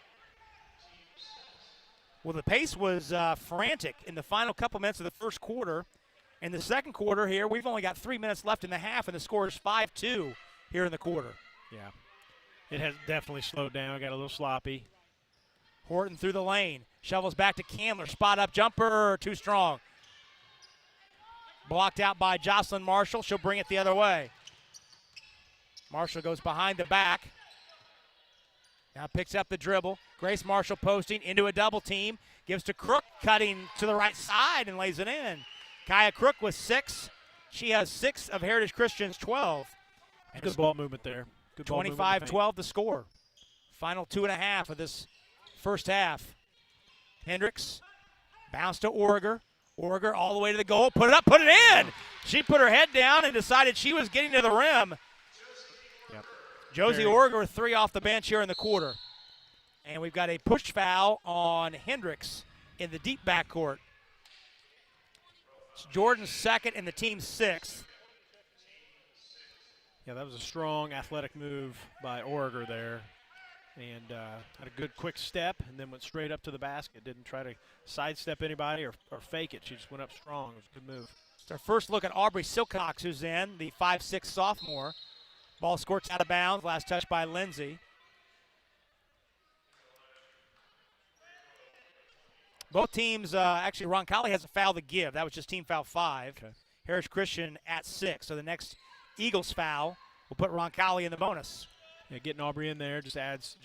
Well, the pace was frantic in the final couple minutes of the first quarter. In the second quarter here, we've only got 3 minutes left in the half, and the score is 5-2 here in the quarter. Yeah. It has definitely slowed down. Got a little sloppy. Horton through the lane. Shovels back to Candler. Spot up jumper. Too strong. Blocked out by Jocelyn Marshall. She'll bring it the other way. Marshall goes behind the back. Now picks up the dribble. Grace Marshall posting into a double team. Gives to Crook, cutting to the right side and lays it in. Kaya Crook with 6. She has 6 of Heritage Christian's 12. And Good ball movement there. Good ball movement in the paint. 25-12 the score. Final 2.5 of this first half. Hendricks bounce to Orger. Orger all the way to the goal. Put it up, put it in. She put her head down and decided she was getting to the rim. Yep. Josie Orger 3 off the bench here in the quarter. And we've got a push foul on Hendricks in the deep backcourt. It's Jordan's second and the team's 6th. Yeah, that was a strong athletic move by Orger there. And had a good quick step and then went straight up to the basket. Didn't try to sidestep anybody or fake it. She just went up strong. It was a good move. It's our first look at Aubrey Silcox, who's in, the 5'6" sophomore. Ball squirts out of bounds. Last touch by Lindsay. Both teams, actually, Roncalli has a foul to give. That was just team foul 5. Okay. Heritage Christian at 6. So the next Eagles foul will put Roncalli in the bonus. Yeah, getting Aubrey in there just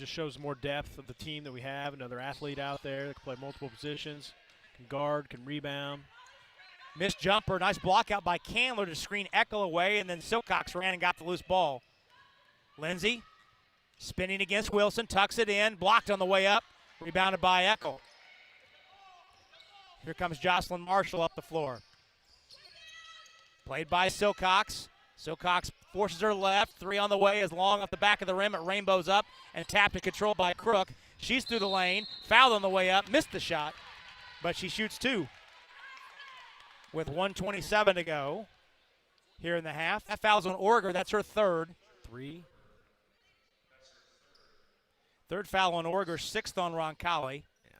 shows more depth of the team that we have. Another athlete out there that can play multiple positions, can guard, can rebound. Missed jumper, nice block out by Candler to screen Eckel away, and then Silcox ran and got the loose ball. Lindsay spinning against Wilson, tucks it in, blocked on the way up, rebounded by Eckel. Here comes Jocelyn Marshall up the floor. Played by Silcox. Silcox forces her left. 3 on the way is long off the back of the rim. It rainbows up and tapped and controlled by Crook. She's through the lane. Fouled on the way up. Missed the shot. But she shoots 2. With 1:27 to go here in the half. That foul's on Orger. That's her 3rd. 3. 3rd foul on Orger. 6th on Roncalli. Yeah,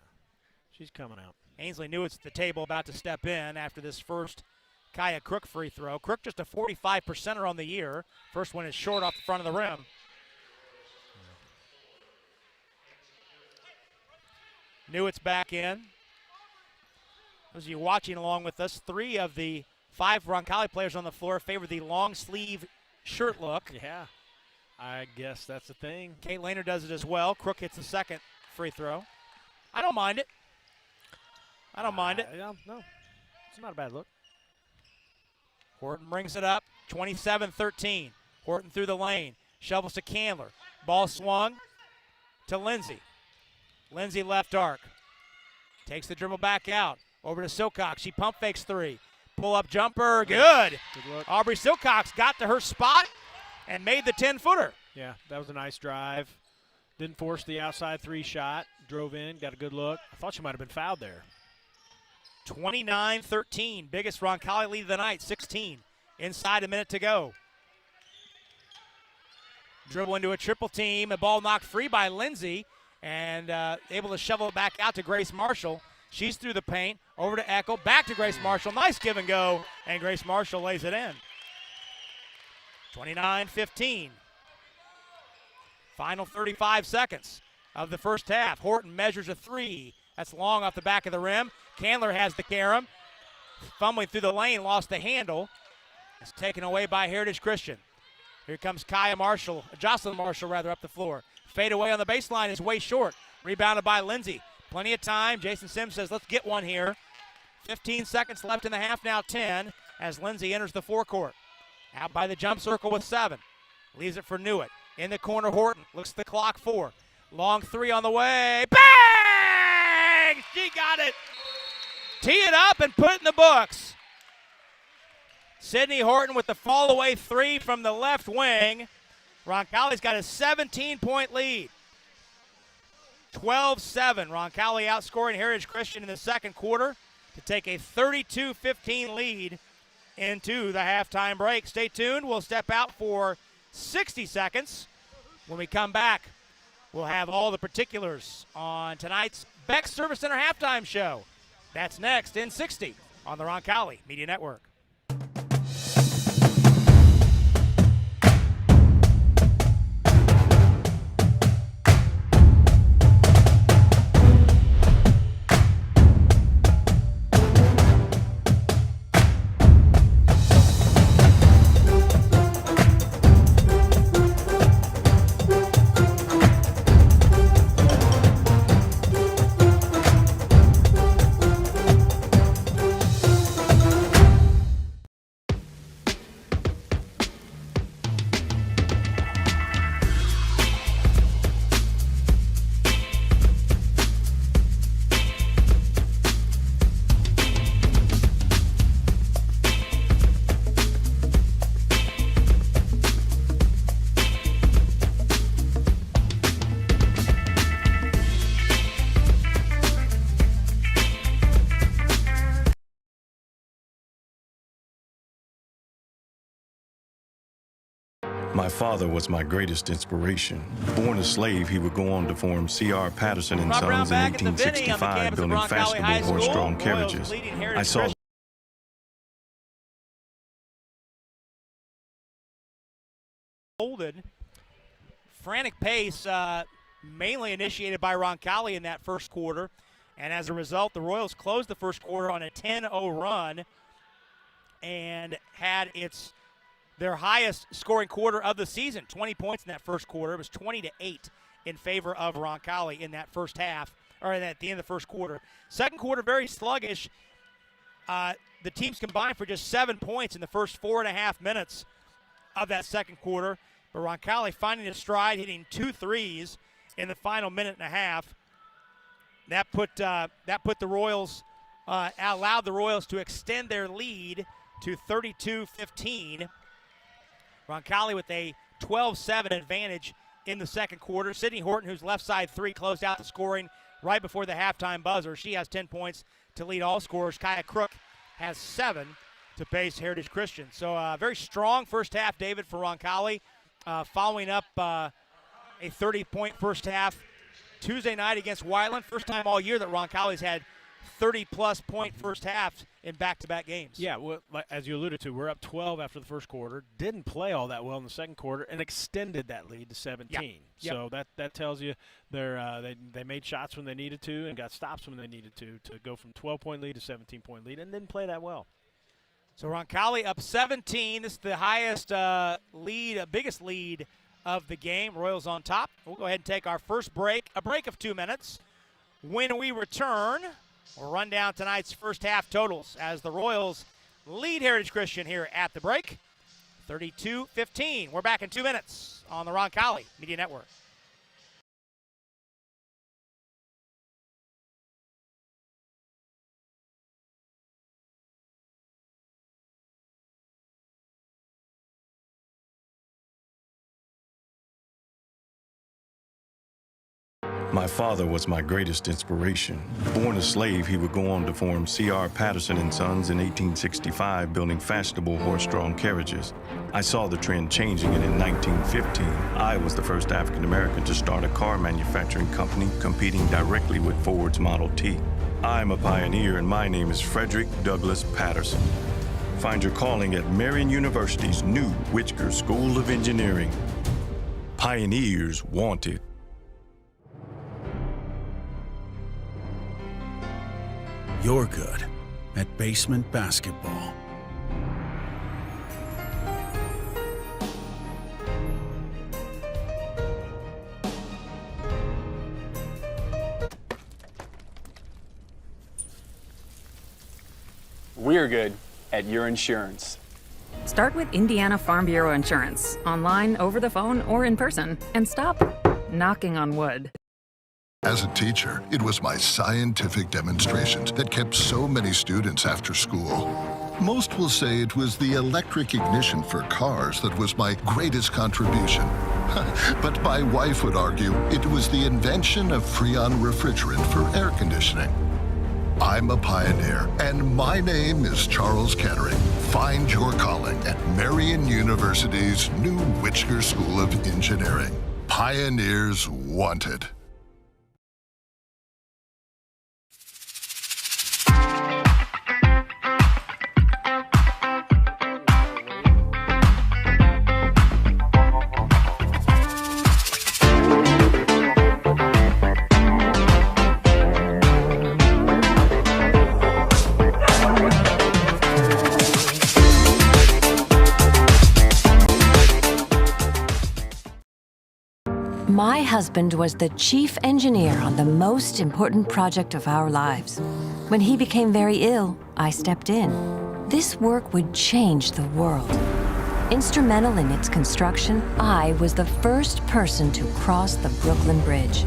she's coming out. Ainsley Newitt's at the table about to step in after this first Kaya Crook free throw. Crook just a 45%er on the year. First one is short off the front of the rim. Newitt's back in. Those of you watching along with us, 3 of the 5 Roncalli players on the floor favor the long sleeve shirt look. Yeah, I guess that's the thing. Kate Lehner does it as well. Crook hits the second free throw. I don't mind it. I don't mind it. Yeah, no, it's not a bad look. Horton brings it up, 27-13. Horton through the lane, shovels to Candler. Ball swung to Lindsay. Lindsay left arc. Takes the dribble back out. Over to Silcox. She pump fakes 3. Pull-up jumper, good. Good look. Aubrey Silcox got to her spot and made the 10-footer. Yeah, that was a nice drive. Didn't force the outside 3 shot. Drove in, got a good look. I thought she might have been fouled there. 29-13, biggest Roncalli lead of the night, 16. Inside a minute to go. Dribble into a triple team, a ball knocked free by Lindsay, and able to shovel it back out to Grace Marshall. She's through the paint, over to Eckel, back to Grace Marshall. Nice give and go, and Grace Marshall lays it in. 29-15. Final 35 seconds of the first half. Horton measures a 3. That's long off the back of the rim. Candler has the carom. Fumbling through the lane, lost the handle. It's taken away by Heritage Christian. Here comes Jocelyn Marshall up the floor. Fade away on the baseline is way short. Rebounded by Lindsay. Plenty of time. Jason Sims says, let's get one here. 15 seconds left in the half, now 10, as Lindsay enters the forecourt. Out by the jump circle with 7. Leaves it for Newitt. In the corner, Horton. Looks at the clock, 4. Long 3 on the way. Bang! She got it. Tee it up and put it in the books. Sydney Horton with the fall-away 3 from the left wing. Roncalli's got a 17-point lead. 12-7. Roncalli outscoring Heritage Christian in the second quarter to take a 32-15 lead into the halftime break. Stay tuned. We'll step out for 60 seconds. When we come back, we'll have all the particulars on tonight's Beck Service Center halftime show. That's next in 60 on the Roncalli Media Network. father was my greatest inspiration. Born a slave, he would go on to form C.R. Patterson and Sons in 1865, building fashionable horse-drawn carriages. I saw Folded. Frantic pace, mainly initiated by Roncalli in that first quarter. And as a result, the Royals closed the first quarter on a 10-0 run and had their highest scoring quarter of the season, 20 points in that first quarter. It was 20-8 in favor of Roncalli in that first half, or at the end of the first quarter. Second quarter, very sluggish. The teams combined for just 7 points in the first 4.5 minutes of that second quarter. But Roncalli finding his stride, hitting 2 threes in the final minute and a half. That put the Royals, allowed the Royals to extend their lead to 32-15. Roncalli with a 12-7 advantage in the second quarter. Sydney Horton, whose left side three closed out the scoring right before the halftime buzzer. She has 10 points to lead all scorers. Kaya Crook has 7 to pace Heritage Christian. So a very strong first half, David, for Roncalli. Following up a 30-point first half Tuesday night against Wyland. First time all year that Roncalli's had 30-plus point first halves in back-to-back games. Yeah, well, as you alluded to, we're up 12 after the first quarter. Didn't play all that well in the second quarter and extended that lead to 17. Yep. So that tells you they made shots when they needed to and got stops when they needed to go from 12-point lead to 17-point lead and didn't play that well. So Roncalli up 17. This is the highest biggest lead of the game. Royals on top. We'll go ahead and take our first break, a break of 2 minutes. When we return, we'll run down tonight's first half totals as the Royals lead Heritage Christian here at the break, 32-15. We're back in 2 minutes on the Roncalli Media Network. My father was my greatest inspiration. Born a slave, he would go on to form C.R. Patterson and Sons in 1865, building fashionable horse-drawn carriages. I saw the trend changing, and in 1915, I was the first African-American to start a car manufacturing company competing directly with Ford's Model T. I'm a pioneer, and my name is Frederick Douglass Patterson. Find your calling at Marion University's new Whitger School of Engineering. Pioneers wanted. You're good at basement basketball. We're good at your insurance. Start with Indiana Farm Bureau Insurance, online, over the phone, or in person, and stop knocking on wood. As a teacher, it was my scientific demonstrations that kept so many students after school. Most will say it was the electric ignition for cars that was my greatest contribution. But my wife would argue it was the invention of Freon refrigerant for air conditioning. I'm a pioneer, and my name is Charles Kettering. Find your calling at Marion University's new Whitger School of Engineering. Pioneers wanted. My husband was the chief engineer on the most important project of our lives. When he became very ill, I stepped in. This work would change the world. Instrumental in its construction, I was the first person to cross the Brooklyn Bridge.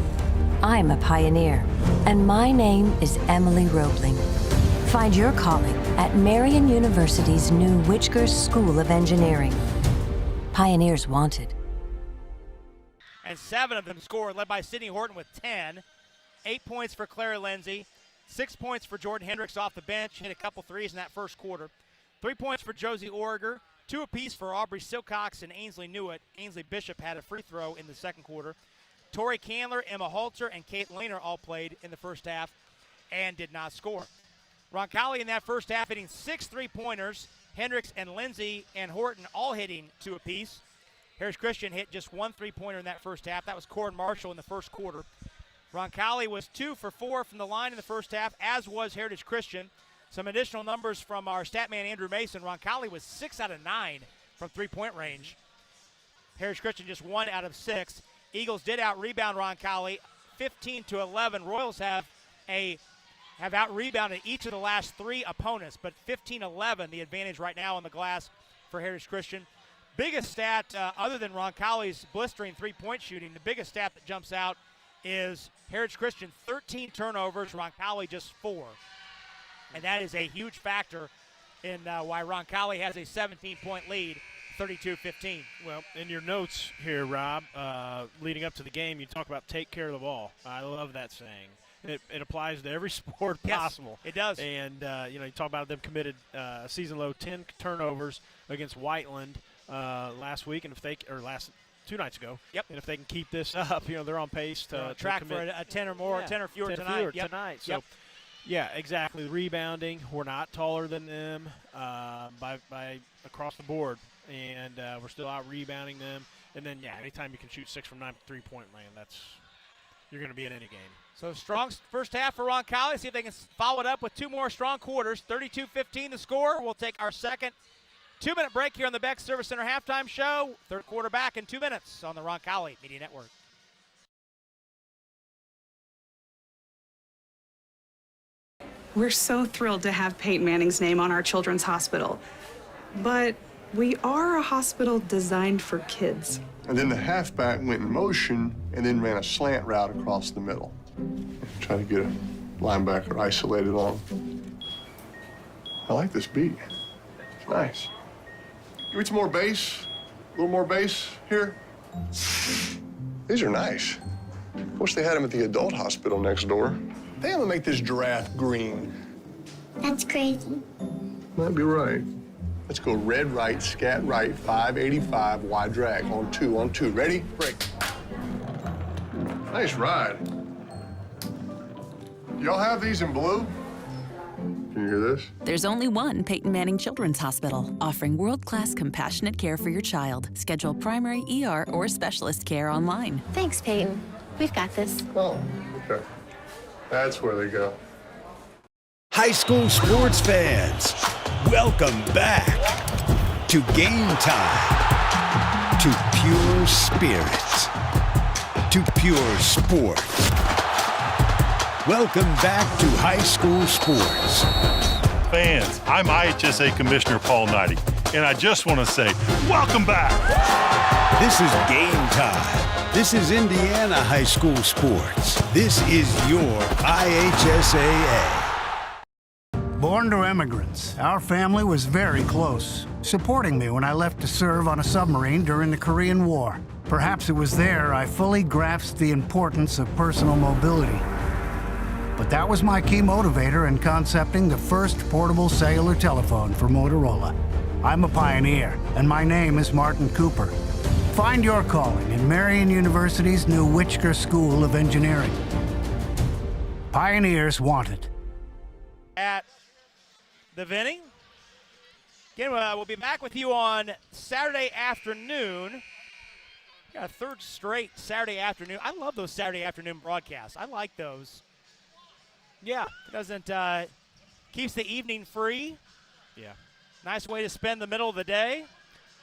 I'm a pioneer, and my name is Emily Roebling. Find your calling at Marion University's new Whitger School of Engineering. Pioneers wanted. And 7 of them scored, led by Sydney Horton with 10. 8 points for Claire Lindsay. 6 points for Jordan Hendricks off the bench. Hit a couple threes in that first quarter. 3 points for Josie Origer. 2 apiece for Aubrey Silcox and Ainsley Newitt. Ainsley Bishop had a free throw in the second quarter. Tori Candler, Emma Halter, and Kate Lehner all played in the first half and did not score. Roncalli in that first half hitting 6 3-pointers. Hendricks and Lindsay and Horton all hitting 2 apiece. Harris Christian hit just 1 3-pointer in that first half. That was Corin Marshall in the first quarter. Roncalli was 2 for 4 from the line in the first half, as was Heritage Christian. Some additional numbers from our stat man, Andrew Mason. Roncalli was 6 out of 9 from three-point range. Heritage Christian just 1 out of 6. Eagles did out-rebound Roncalli 15-11. Royals have out-rebounded each of the last 3 opponents, but 15-11 the advantage right now on the glass for Heritage Christian. Biggest stat, other than Roncalli's blistering three-point shooting, the biggest stat that jumps out is Heritage Christian 13 turnovers, Roncalli just 4. And that is a huge factor in why Roncalli has a 17-point lead, 32-15. Well, in your notes here, Rob, leading up to the game, you talk about take care of the ball. I love that saying. It applies to every sport possible. It does. And, you talk about them committed season-low 10 turnovers against Whiteland last week, and if they – or 2 nights ago. Yep. And if they can keep this up, they're on pace to track commit. for a 10 or more, 10 or fewer 10 tonight. Fewer tonight. So, yeah, exactly. Rebounding, we're not taller than them by across the board, and we're still out rebounding them. And then, anytime you can shoot 6 from 9 3-point land, you're going to be in any game. So strong first half for Roncalli. See if they can follow it up with 2 more strong quarters. 32-15 the score. We'll take our second 2-minute break here on the Beck Service Center halftime show. Third quarter back in 2 minutes on the Roncalli Media Network. We're so thrilled to have Peyton Manning's name on our children's hospital. But we are a hospital designed for kids. And then the halfback went in motion and then ran a slant route across the middle. Try to get a linebacker isolated on him. I like this beat. It's nice. Give me some more bass. A little more bass here. These are nice. Wish they had them at the adult hospital next door. They have to make this giraffe green. That's crazy. Might be right. Let's go red right, scat right, 585, wide drag. On 2, on 2. Ready? Break. Nice ride. Do y'all have these in blue? Can you hear this? There's only one Peyton Manning Children's Hospital, offering world-class compassionate care for your child. Schedule primary ER or specialist care online. Thanks, Peyton. We've got this. Oh, okay. That's where they go. High school sports fans, welcome back to Game Time, to pure spirit, to pure sport. Welcome back to high school sports. Fans, I'm IHSA Commissioner Paul Knighty, and I just want to say, welcome back. This is Game Time. This is Indiana high school sports. This is your IHSAA. Born to immigrants, our family was very close, supporting me when I left to serve on a submarine during the Korean War. Perhaps it was there I fully grasped the importance of personal mobility. But that was my key motivator in concepting the first portable cellular telephone for Motorola. I'm a pioneer, and my name is Martin Cooper. Find your calling in Marion University's new Witchker School of Engineering. Pioneers wanted. At the Vinny. Again, we'll be back with you on Saturday afternoon. Got a third straight Saturday afternoon. I love those Saturday afternoon broadcasts. I like those. Yeah. It doesn't, keeps the evening free. Yeah. Nice way to spend the middle of the day.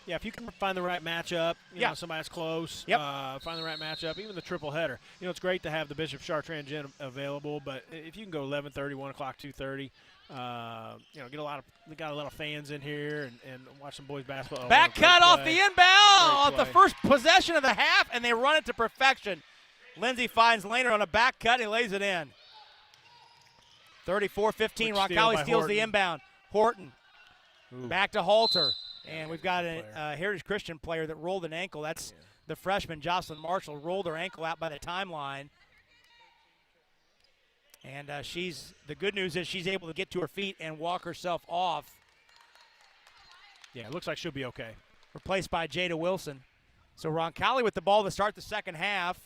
Yeah, if you can find the right matchup, you know, somebody that's close, find the right matchup, even the triple header. You know, it's great to have the Bishop Chartrand Gym available, but if you can go 11:30, 1 o'clock, 2:30, get a lot of fans in here and watch some boys basketball. Back cut off the inbound off the first possession of the half, and they run it to perfection. Lindsay finds Lehner on a back cut. He lays it in. 34-15. Roncalli steals the inbound. Horton back to Halter. And we've got a Heritage Christian player that rolled an ankle. That's the freshman, Jocelyn Marshall, rolled her ankle out by the timeline. And the good news is she's able to get to her feet and walk herself off. Yeah, it looks like she'll be okay. Replaced by Jada Wilson. So Roncalli with the ball to start the second half.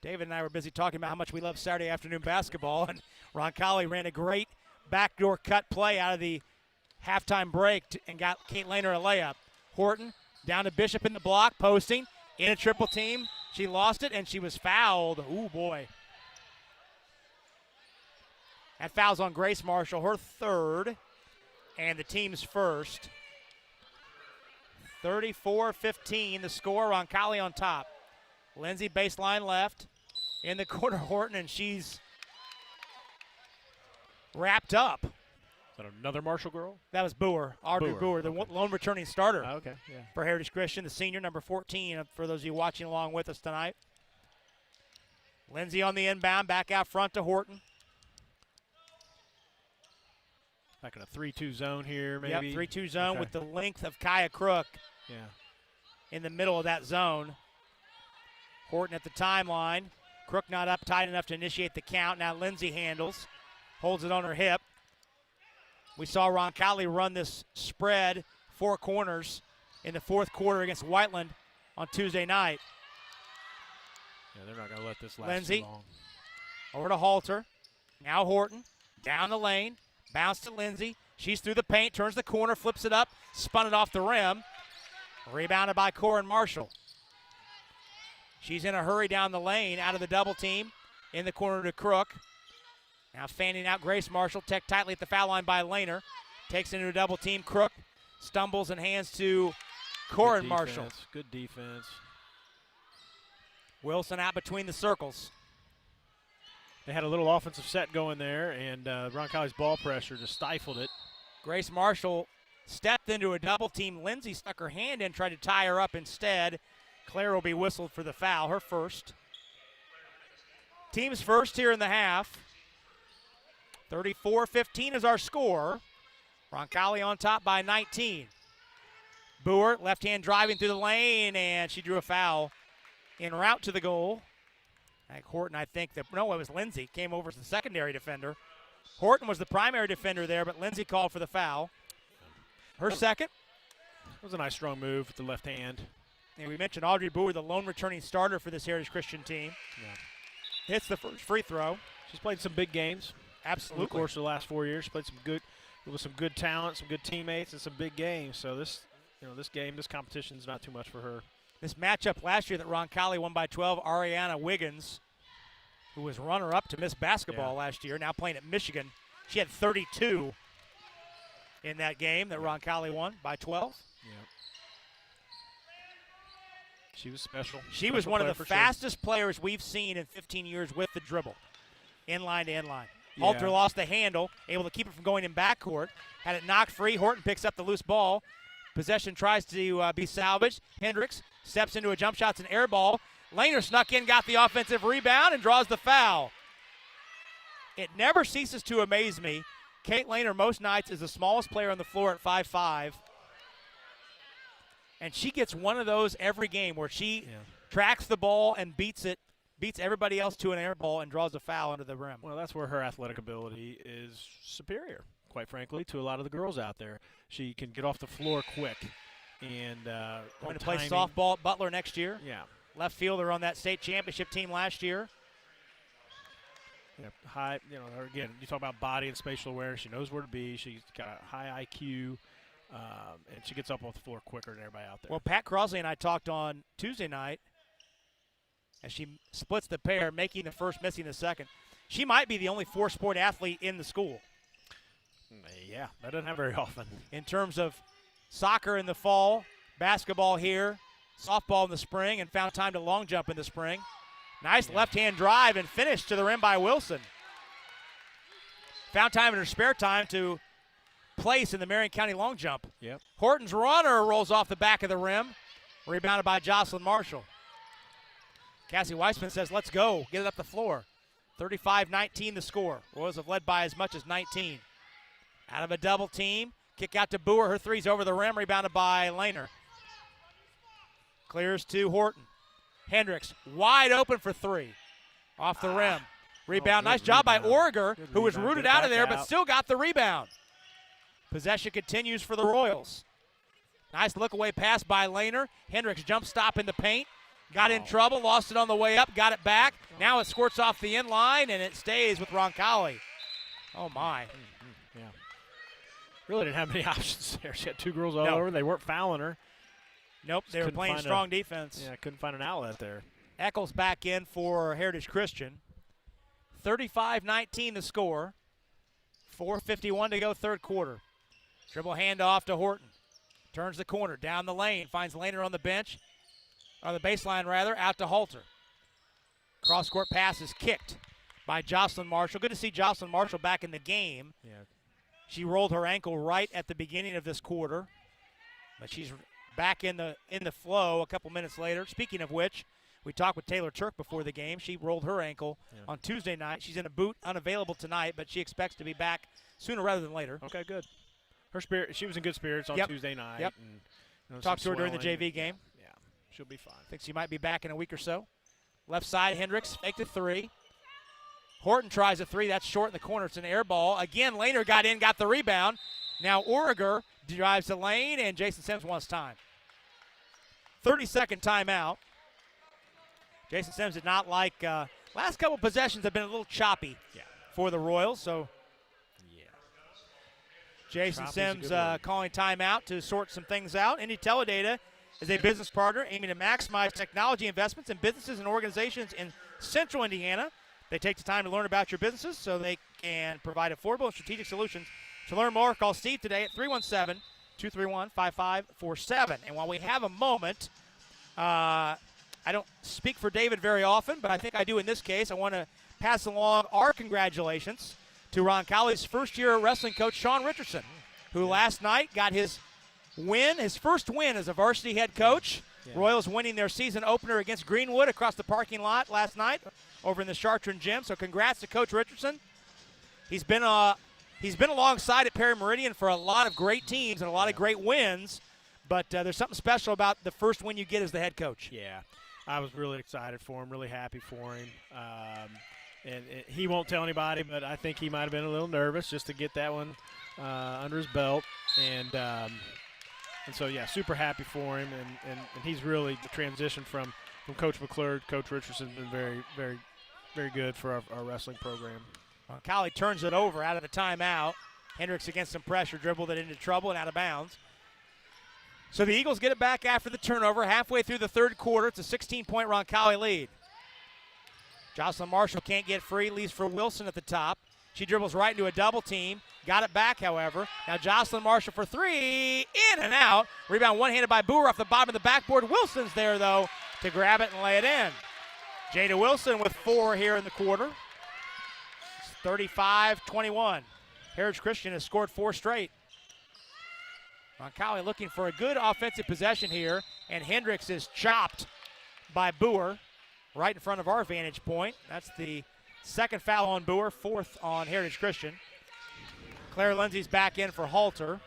David and I were busy talking about how much we love Saturday afternoon basketball, and Roncalli ran a great backdoor cut play out of the halftime break and got Kate Lehner a layup. Horton down to Bishop in the block, posting in a triple team. She lost it, and she was fouled. Ooh, boy. That foul's on Grace Marshall, her third, and the team's first. 34-15, the score. Roncalli on top. Lindsay baseline left. In the corner, Horton, and she's wrapped up. Is that another Marshall girl? That was Boer, Audrey Boer, the lone returning starter yeah. for Heritage Christian, the senior, number 14, for those of you watching along with us tonight. Lindsay on the inbound, back out front to Horton. Back in a 3-2 zone here, maybe. Yep, 3-2 zone with the length of Kaya Crook in the middle of that zone. Horton at the timeline. Crook not up tight enough to initiate the count. Now Lindsay handles, holds it on her hip. We saw Roncalli run this spread 4 corners in the fourth quarter against Whiteland on Tuesday night. Yeah, they're not going to let this last Lindsay too long. over to Halter. Now Horton down the lane. Bounce to Lindsay. She's through the paint, turns the corner, flips it up, spun it off the rim. Rebounded by Corin Marshall. She's in a hurry down the lane, out of the double team, in the corner to Crook. Now fanning out Grace Marshall, checked tightly at the foul line by Lehner. Takes into a double team. Crook stumbles and hands to Corin Marshall. Good defense. Wilson out between the circles. They had a little offensive set going there, and Roncalli's ball pressure just stifled it. Grace Marshall stepped into a double team. Lindsay stuck her hand in, tried to tie her up instead. Claire will be whistled for the foul, her first. Team's first here in the half. 34-15 is our score. Roncalli on top by 19. Boer, left hand driving through the lane, and she drew a foul en route to the goal. Horton, I think, it was Lindsay, came over as the secondary defender. Horton was the primary defender there, but Lindsay called for the foul. Her second. It was a nice strong move with the left hand. And we mentioned Audrey Boer, the lone returning starter for this Heritage Christian team. Yeah. Hits the first free throw. She's played some big games. Absolutely. Over the course of the last 4 years, played some good talent, some good teammates, and some big games. So this competition is not too much for her. This matchup last year that Roncalli won by 12, Ariana Wiggins, who was runner-up to Miss Basketball last year, now playing at Michigan. She had 32 in that game that Roncalli won by 12. Yeah. She was special. She was one of the fastest players we've seen in 15 years with the dribble, inline to inline. Halter lost the handle, able to keep it from going in backcourt. Had it knocked free. Horton picks up the loose ball. Possession tries to be salvaged. Hendricks steps into a jump shots and air ball. Lehner snuck in, got the offensive rebound, and draws the foul. It never ceases to amaze me. Kate Lehner most nights is the smallest player on the floor at 5'5". And she gets one of those every game where she tracks the ball and beats everybody else to an air ball and draws a foul under the rim. Well, that's where her athletic ability is superior, quite frankly, to a lot of the girls out there. She can get off the floor quick. And going to play softball at Butler next year. Yeah. Left fielder on that state championship team last year. Yeah, high, again, you talk about body and spatial awareness. She knows where to be. She's got a high IQ, and she gets up off the floor quicker than everybody out there. Well, Pat Crosley and I talked on Tuesday night as she splits the pair, making the first, missing the second. She might be the only four-sport athlete in the school. Yeah, that doesn't happen very often. In terms of soccer in the fall, basketball here, softball in the spring, and found time to long jump in the spring. Nice left-hand drive and finish to the rim by Wilson. Found time in her spare time to place in the Marion County long jump. Yep. Horton's runner rolls off the back of the rim, rebounded by Jocelyn Marshall. Cassie Weissman says, let's go, get it up the floor. 35-19 the score. Royals have led by as much as 19. Out of a double team, kick out to Boer. Her three's over the rim, rebounded by Lehner. Clears to Horton. Hendricks wide open for three. Off the rim. Rebound. Nice job by Origer, who was rooted out of there but still got the rebound. Possession continues for the Royals. Nice look-away pass by Lehner. Hendricks jump stop in the paint. Got in trouble, lost it on the way up, got it back. Now it squirts off the end line, and it stays with Roncalli. Oh, my. Yeah. Really didn't have many options there. She had two girls all No. over. They weren't fouling her. Nope, they were playing strong defense. Yeah, couldn't find an outlet there. Eccles back in for Heritage Christian. 35-19 the score. 4:51 to go third quarter. Dribble handoff to Horton. Turns the corner, down the lane, finds Lehner on the bench, on the baseline rather, out to Halter. Cross-court pass is kicked by Jocelyn Marshall. Good to see Jocelyn Marshall back in the game. Yeah. She rolled her ankle right at the beginning of this quarter, but she's back in the flow a couple minutes later. Speaking of which, we talked with Taylor Turk before the game. She rolled her ankle on Tuesday night. She's in a boot, unavailable tonight, but she expects to be back sooner rather than later. Okay, good. Her spirit, she was in good spirits on Tuesday night. Yep. And, talked to her during the JV game. Yeah, she'll be fine. Thinks she might be back in a week or so. Left side, Hendricks faked a three. Horton tries a three. That's short in the corner. It's an air ball. Again, Lehner got in, got the rebound. Now Origer drives the lane, and Jason Sims wants time. 30-second timeout. Jason Sims did not like last couple possessions have been a little choppy for the Royals. So Jason Sims calling timeout to sort some things out. Indy Teledata is a business partner aiming to maximize technology investments in businesses and organizations in central Indiana. They take the time to learn about your businesses so they can provide affordable and strategic solutions. To learn more, call Steve today at 317-231-5547. And while we have a moment, I don't speak for David very often, but I think I do in this case. I want to pass along our congratulations to Roncalli's first-year wrestling coach, Sean Richardson, who last night got his win, his first win as a varsity head coach. Yeah. Royals winning their season opener against Greenwood across the parking lot last night over in the Chartrand Gym. So congrats to Coach Richardson. He's been alongside at Perry Meridian for a lot of great teams and a lot of great wins, but there's something special about the first win you get as the head coach. Yeah, I was really excited for him, really happy for him. And he won't tell anybody, but I think he might have been a little nervous just to get that one under his belt. And so, yeah, super happy for him. And he's really the transition from Coach McClure to Coach Richardson has been very, very, very good for our wrestling program. Roncalli turns it over out of the timeout. Hendricks against some pressure, dribbled it into trouble and out of bounds. So the Eagles get it back after the turnover. Halfway through the third quarter, it's a 16-point Roncalli lead. Jocelyn Marshall can't get free, leaves for Wilson at the top. She dribbles right into a double team. Got it back, however. Now Jocelyn Marshall for three, in and out. Rebound one-handed by Boer off the bottom of the backboard. Wilson's there, though, to grab it and lay it in. Jada Wilson with 4 here in the quarter. It's 35-21. Heritage Christian has scored 4 straight. Roncalli looking for a good offensive possession here, and Hendricks is chopped by Boer right in front of our vantage point. That's the second foul on Boer, 4th on Heritage Christian. Claire Lindsay's back in for Halter.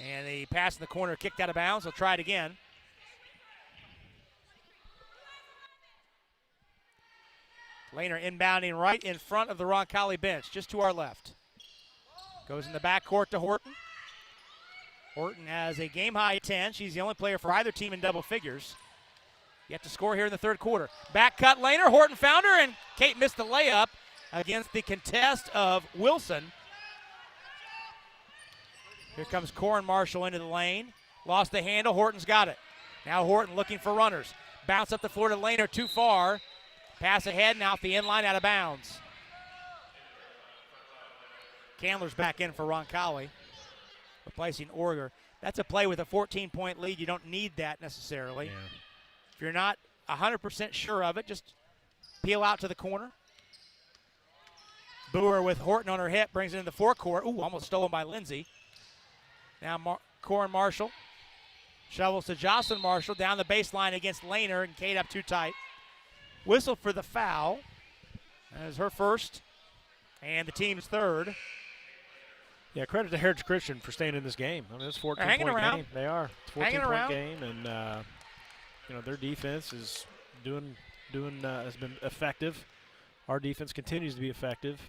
And the pass in the corner kicked out of bounds. They'll try it again. Lehner inbounding right in front of the Roncalli bench, just to our left. Goes in the backcourt to Horton. Horton has a game-high 10. She's the only player for either team in double figures. Yet to score here in the third quarter. Back cut Lehner. Horton found her, and Kate missed the layup against the contest of Wilson. Here comes Corin Marshall into the lane. Lost the handle. Horton's got it. Now Horton looking for runners. Bounce up the floor to Lehner, too far. Pass ahead and out the end line, out of bounds. Candler's back in for Roncalli, replacing Orger. That's a play with a 14-point lead. You don't need that necessarily. Yeah. If you're not 100% sure of it, just peel out to the corner. Boer with Horton on her hip brings it in the forecourt. Ooh, almost stolen by Lindsay. Now Corin Marshall shovels to Jocelyn Marshall down the baseline against Lehner, and Kate up too tight. Whistle for the foul. That is her first and the team's third. Yeah, credit to Heritage Christian for staying in this game. I mean, it's a 14-point game. They are. It's a 14-point game, and their defense is has been effective. Our defense continues to be effective,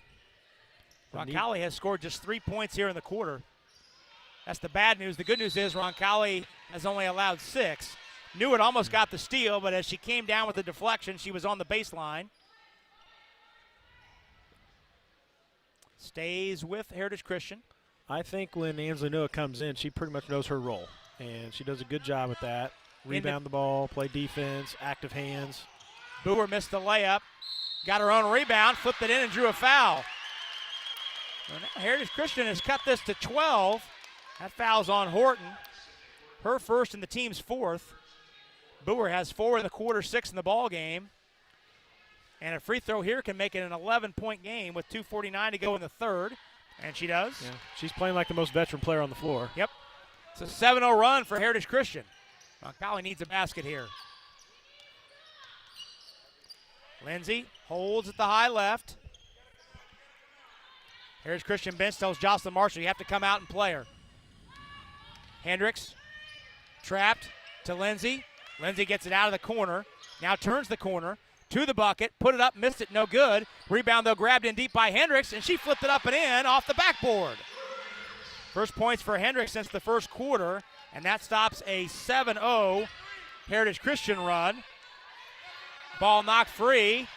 Roncalli has scored just 3 points here in the quarter. That's the bad news. The good news is Roncalli has only allowed 6. Newitt almost got the steal, but as she came down with the deflection, she was on the baseline. Stays with Heritage Christian. I think when Ansley Newitt comes in, she pretty much knows her role, and she does a good job at that. Rebound the ball, play defense, active hands. Boer missed the layup, got her own rebound, flipped it in and drew a foul. Well, now Heritage Christian has cut this to 12. That foul's on Horton. Her first and the team's 4th. Boer has 4 in the quarter, 6 in the ball game. And a free throw here can make it an 11-point game with 2:49 to go in the third. And she does. Yeah, she's playing like the most veteran player on the floor. Yep. It's a 7-0 run for Heritage Christian. Roncalli needs a basket here. Lindsay holds at the high left. Heritage Christian bench tells Jocelyn Marshall, you have to come out and play her. Hendricks trapped to Lindsay. Lindsay gets it out of the corner. Now turns the corner to the bucket. Put it up, missed it, no good. Rebound, though, grabbed in deep by Hendricks, and she flipped it up and in off the backboard. First points for Hendricks since the first quarter, and that stops a 7-0 Heritage Christian run. Ball knocked free.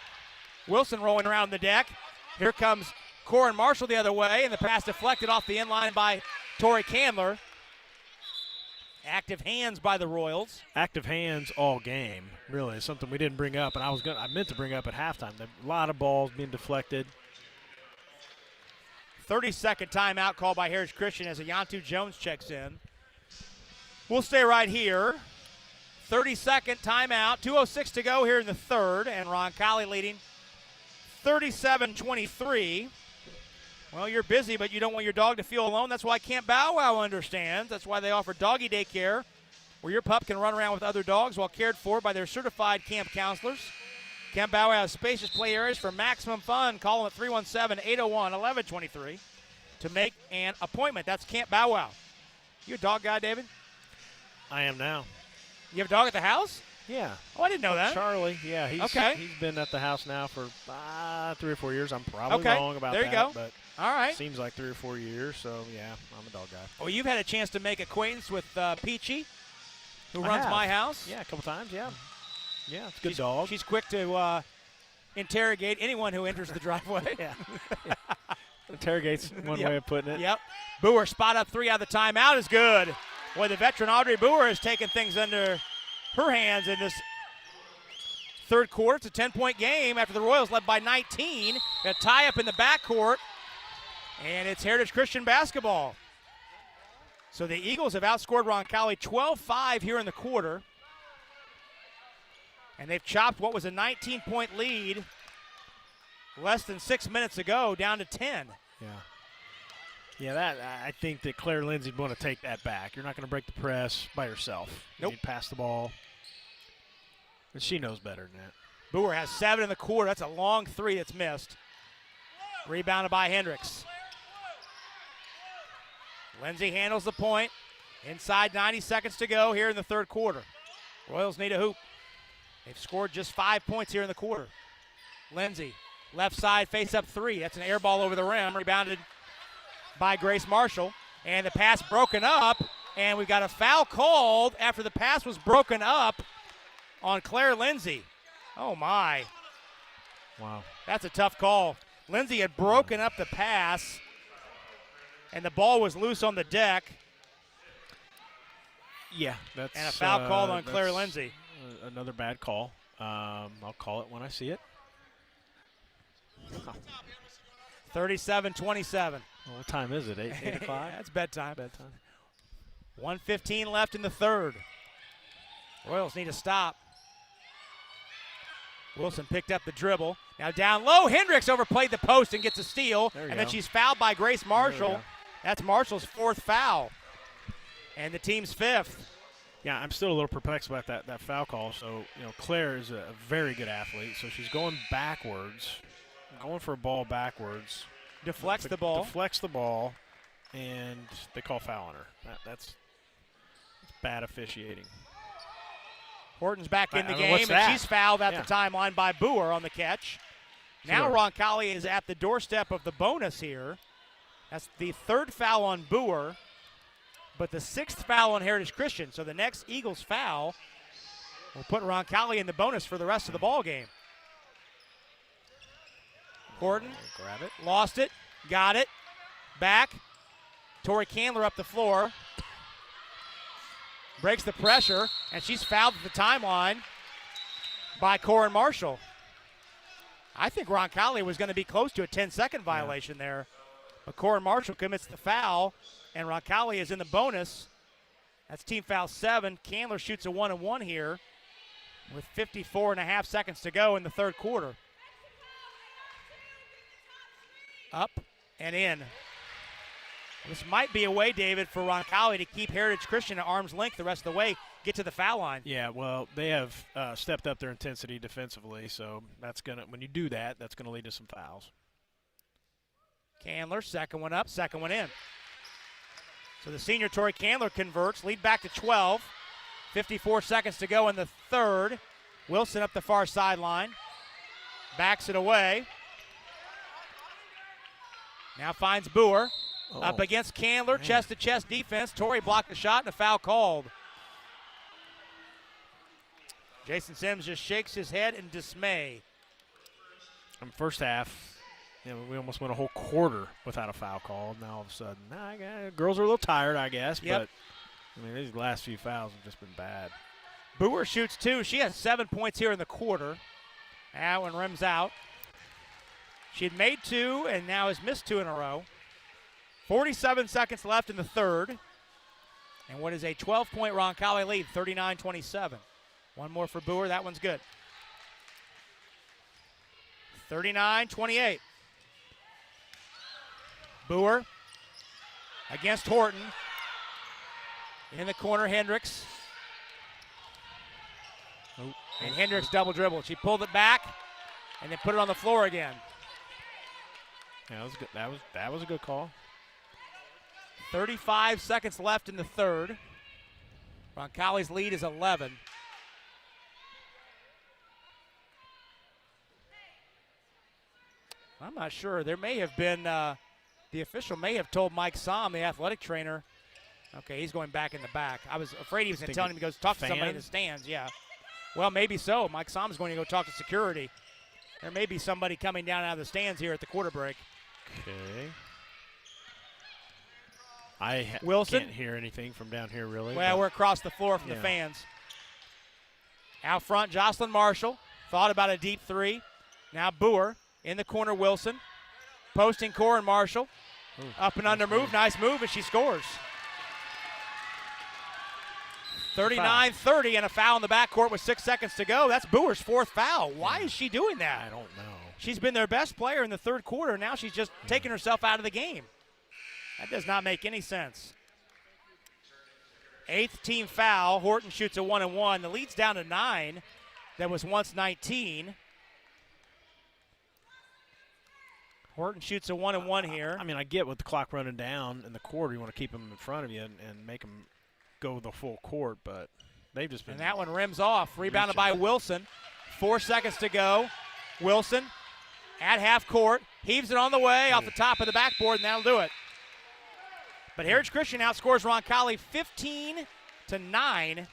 Wilson rolling around the deck. Here comes Corin Marshall the other way, and the pass deflected off the inline by Tori Candler. Active hands by the Royals. Active hands all game, really. It's something we didn't bring up, and I meant to bring up at halftime. A lot of balls being deflected. 30-second timeout called by Heritage Christian as Ayantu Jones checks in. We'll stay right here. 30-second timeout, 2:06 to go here in the third, and Roncalli leading 37-23. Well, you're busy, but you don't want your dog to feel alone. That's why Camp Bow Wow understands. That's why they offer doggy daycare, where your pup can run around with other dogs while cared for by their certified camp counselors. Camp Bow Wow has spacious play areas for maximum fun. Call them at 317-801-1123 to make an appointment. That's Camp Bow Wow. You a dog guy, David? I am now. You have a dog at the house? Yeah. Oh, I didn't know that. Charlie, yeah. He's been at the house now for 3 or 4 years. I'm probably wrong about that. There you go. But all right. Seems like 3 or 4 years, so yeah, I'm a dog guy. Well, you've had a chance to make acquaintance with Peachy, who I runs have. my house. Yeah, a couple times, yeah. Yeah, it's a good dog. She's quick to interrogate anyone who enters the driveway. Yeah. Interrogate's one way of putting it. Yep. Boer spot up 3 out of the timeout is good. Boy, the veteran Audrey Boer has taken things under her hands in this third quarter. It's a 10-point game after the Royals led by 19. A tie up in the backcourt, and it's Heritage Christian basketball. So the Eagles have outscored Roncalli 12-5 here in the quarter, and they've chopped what was a 19-point lead less than 6 minutes ago down to 10. Yeah. Yeah, I think that Claire Lindsay would want to take that back. You're not going to break the press by yourself. Nope. You need to pass the ball. And she knows better than that. Boer has 7 in the quarter. That's a long 3 that's missed. Rebounded by Hendricks. Lindsay handles the point. Inside 90 seconds to go here in the third quarter. Royals need a hoop. They've scored just 5 points here in the quarter. Lindsay, left side, face up 3. That's an air ball over the rim. Rebounded by Grace Marshall. And the pass broken up. And we've got a foul called after the pass was broken up on Claire Lindsay. Oh, my. Wow. That's a tough call. Lindsay had broken up the pass, and the ball was loose on the deck. Yeah. That's, and a foul called on Claire Lindsay. Another bad call. I'll call it when I see it. 37-27. Well, what time is it? 8 o'clock? That's bedtime. Bedtime. 1:15 left in the third. Royals need to stop. Wilson picked up the dribble. Now down low, Hendricks overplayed the post and gets a steal. And then she's fouled by Grace Marshall. That's Marshall's 4th foul. And the team's 5th. Yeah, I'm still a little perplexed about that foul call. So, Claire is a very good athlete. So she's going backwards, going for a ball backwards. Deflects the ball. Deflects the ball, and they call foul on her. That's bad officiating. Horton's back in the game, and she's fouled at the timeline by Boer on the catch. Now Roncalli is at the doorstep of the bonus here. That's the third foul on Boer, but the sixth foul on Heritage Christian. So the next Eagles foul will put Roncalli in the bonus for the rest of the ball game. Horton, grab it. Lost it, got it, back. Tori Candler up the floor. Breaks the pressure, and she's fouled at the timeline by Corin Marshall. I think Roncalli was going to be close to a 10-second violation there. But Corin Marshall commits the foul, and Roncalli is in the bonus. That's team foul 7. Candler shoots a 1-and-1 here with 54.5 seconds to go in the third quarter. Up and in. This might be a way, David, for Roncalli to keep Heritage Christian at arm's length the rest of the way, get to the foul line. Yeah, well, they have stepped up their intensity defensively, so that's gonna, when you do that, that's going to lead to some fouls. Candler, second one up, second one in. So the senior Tori Candler converts, lead back to 12. 54 seconds to go in the third. Wilson up the far sideline. Backs it away. Now finds Boer. Up against Candler, chest-to-chest defense. Tori blocked the shot and a foul called. Jason Sims just shakes his head in dismay. In the first half, we almost went a whole quarter without a foul called. Now all of a sudden, girls are a little tired, I guess. Yep. But these last few fouls have just been bad. Boer shoots 2. She has 7 points here in the quarter. That one rims out. She had made 2 and now has missed 2 in a row. 47 seconds left in the third. And what is a 12-point Roncalli lead, 39-27. One more for Boer. That one's good. 39-28. Boer against Horton. In the corner, Hendricks. And Hendricks double dribble. She pulled it back and then put it on the floor again. Yeah, that was good. That was a good call. 35 seconds left in the third. Roncalli's lead is 11. I'm not sure. There may have been, the official may have told Mike Somm, the athletic trainer. Okay, he's going back in the back. I was afraid he was going to tell him to go talk to somebody in the stands. Yeah. Well, maybe so. Mike Somm is going to go talk to security. There may be somebody coming down out of the stands here at the quarter break. Okay. I Wilson can't hear anything from down here, really. Well, we're across the floor from the fans. Out front, Jocelyn Marshall. Thought about a deep three. Now Boer in the corner, Wilson. Posting Corin Marshall. Ooh, up and under move. Nice move, and she scores. 39-30 and a foul in the backcourt with 6 seconds to go. That's Boer's fourth foul. Why is she doing that? I don't know. She's been their best player in the third quarter. Now she's just taking herself out of the game. That does not make any sense. 8th team foul. Horton shoots a 1-and-1. The lead's down to 9. That was once 19. Horton shoots a 1-and-1 here. I mean, I get with the clock running down in the quarter, you want to keep them in front of you and make them go the full court, but they've just been. And that one rims off. Rebounded by Wilson. 4 seconds to go. Wilson at half court. Heaves it on the way off the top of the backboard, and that'll do it. But Heritage Christian outscores Roncalli 15-9.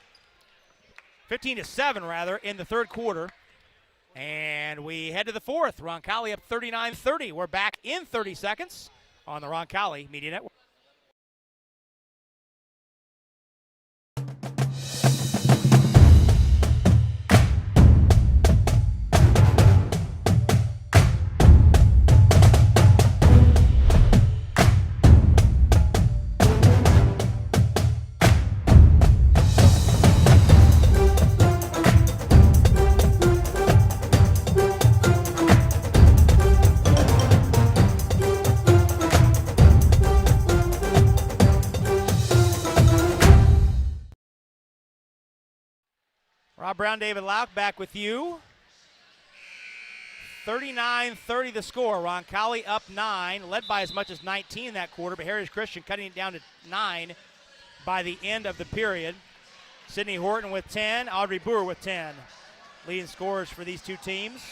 15-7, rather, in the third quarter. And we head to the fourth. Roncalli up 39-30. We're back in 30 seconds on the Roncalli Media Network. Rob Brown, David Lauk back with you. 39-30 the score. Roncalli up 9, led by as much as 19 in that quarter, but Heritage Christian cutting it down to 9 by the end of the period. Sydney Horton with 10, Audrey Boer with 10. Leading scorers for these two teams.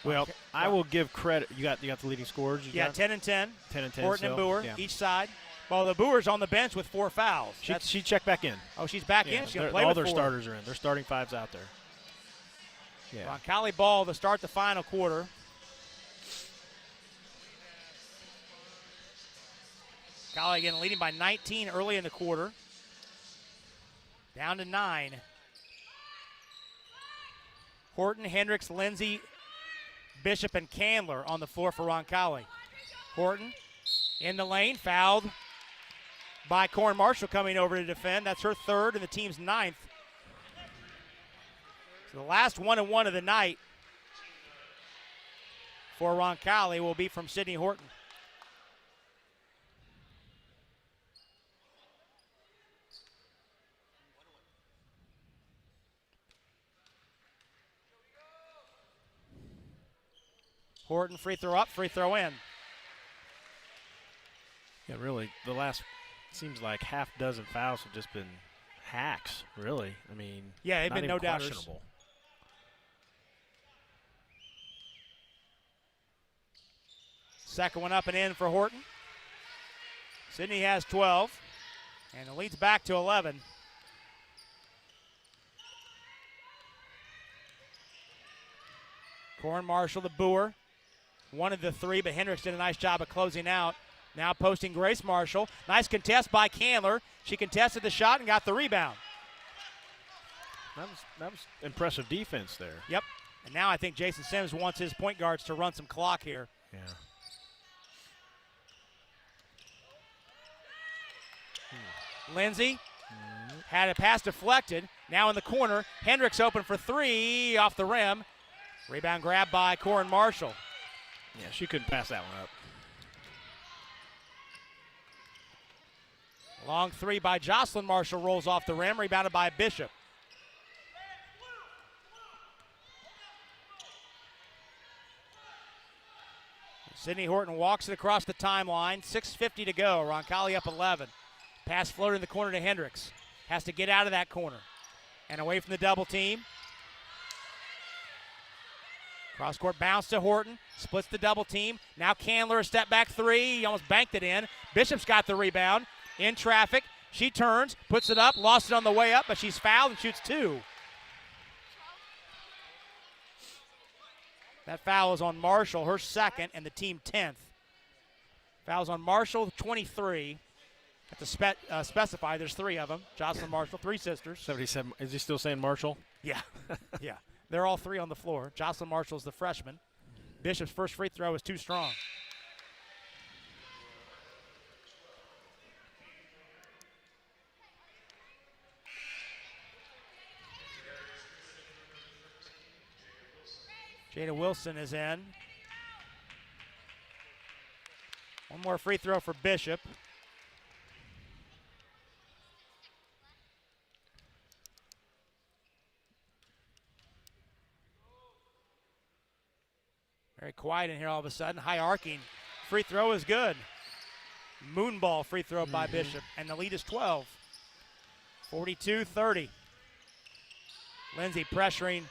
Well, I will give credit. You got the leading scorers. Yeah, 10 and 10. 10 and 10. Horton and Boer, yeah. each side. Well, the Boer's on the bench with 4 fouls. She checked back in. Oh, she's back in. She's going to play all with their 4. starters are in. Their starting 5's out there. Yeah. Roncalli ball to start the final quarter. Roncalli again leading by 19 early in the quarter. Down to 9. Horton, Hendricks, Lindsay, Bishop, and Candler on the floor for Roncalli. Horton in the lane, fouled by Corin Marshall coming over to defend. That's her 3rd and the team's 9th. So the last 1-and-1 of the night for Roncalli will be from Sydney Horton. Horton free throw up, free throw in. Yeah, really, the last seems like half dozen fouls have just been hacks, really. I mean, yeah, they've been no doubters. Questionable. Second one up and in for Horton. Sydney has 12, and the lead's back to 11. Corin Marshall, the Boer, wanted the 3, but Hendricks did a nice job of closing out. Now posting Grace Marshall. Nice contest by Candler. She contested the shot and got the rebound. That was impressive defense there. Yep. And now I think Jason Sims wants his point guards to run some clock here. Yeah. Lindsay had a pass deflected. Now in the corner. Hendricks open for 3 off the rim. Rebound grab by Corin Marshall. Yeah, she couldn't pass that one up. Long 3 by Jocelyn Marshall rolls off the rim, rebounded by Bishop. Sydney Horton walks it across the timeline. 6:50 to go. Roncalli up 11. Pass floated in the corner to Hendricks. Has to get out of that corner and away from the double team. Cross court bounce to Horton. Splits the double team. Now Candler a step back 3. He almost banked it in. Bishop's got the rebound. In traffic. She turns, puts it up, lost it on the way up, but she's fouled and shoots 2. That foul is on Marshall, her 2nd, and the team 10th. Fouls on Marshall, 23. Have to specify, there's 3 of them. Jocelyn Marshall, 3 sisters. 77. Is he still saying Marshall? Yeah, yeah. They're all 3 on the floor. Jocelyn Marshall's the freshman. Bishop's first free throw is too strong. Jada Wilson is in. One more free throw for Bishop. Very quiet in here all of a sudden. High arcing. Free throw is good. Moonball free throw by Bishop. And the lead is 12. 42-30. Lindsay pressuring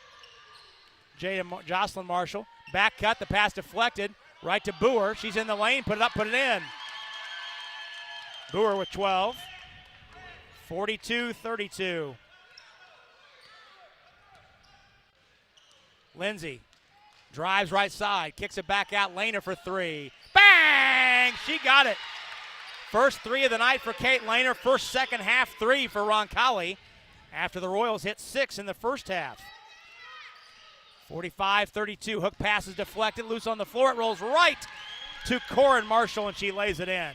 Jocelyn Marshall. Back cut, the pass deflected. Right to Boer. She's in the lane. Put it up, put it in. Boer with 12. 42-32. Lindsay drives right side. Kicks it back out. Lehner for 3. Bang! She got it. First 3 of the night for Kate Lehner. First second half 3 for Roncalli after the Royals hit 6 in the first half. 45-32. Hook pass is deflected. Loose on the floor. It rolls right to Corin Marshall, and she lays it in.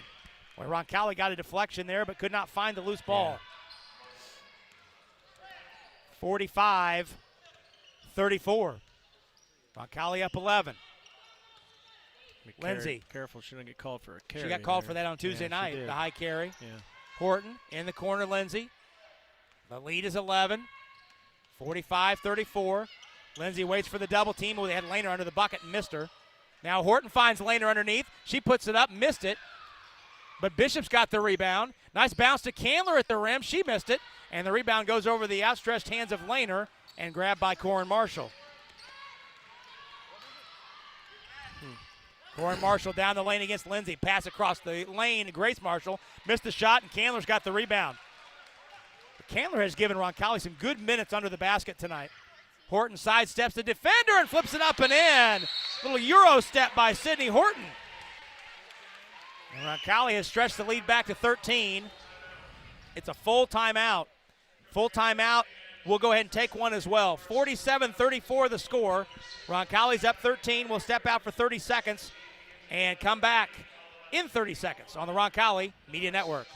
Well, Roncalli got a deflection there, but could not find the loose ball. 45-34. Roncalli up 11. Lindsay. Careful, she didn't get called for a carry. She got called for that on Tuesday night, the high carry. Yeah. Horton in the corner, Lindsay. The lead is 11. 45-34. Lindsay waits for the double team. They had Lehner under the bucket and missed her. Now Horton finds Lehner underneath. She puts it up, missed it. But Bishop's got the rebound. Nice bounce to Candler at the rim. She missed it. And the rebound goes over the outstretched hands of Lehner and grabbed by Corin Marshall. Corin Marshall down the lane against Lindsay. Pass across the lane. Grace Marshall missed the shot, and Candler's got the rebound. But Candler has given Roncalli some good minutes under the basket tonight. Horton sidesteps the defender and flips it up and in. Little Euro step by Sydney Horton. And Roncalli has stretched the lead back to 13. It's a full timeout. Full timeout. We'll go ahead and take one as well. 47-34 the score. Roncalli's up 13. We'll step out for 30 seconds and come back in 30 seconds on the Roncalli Media Network.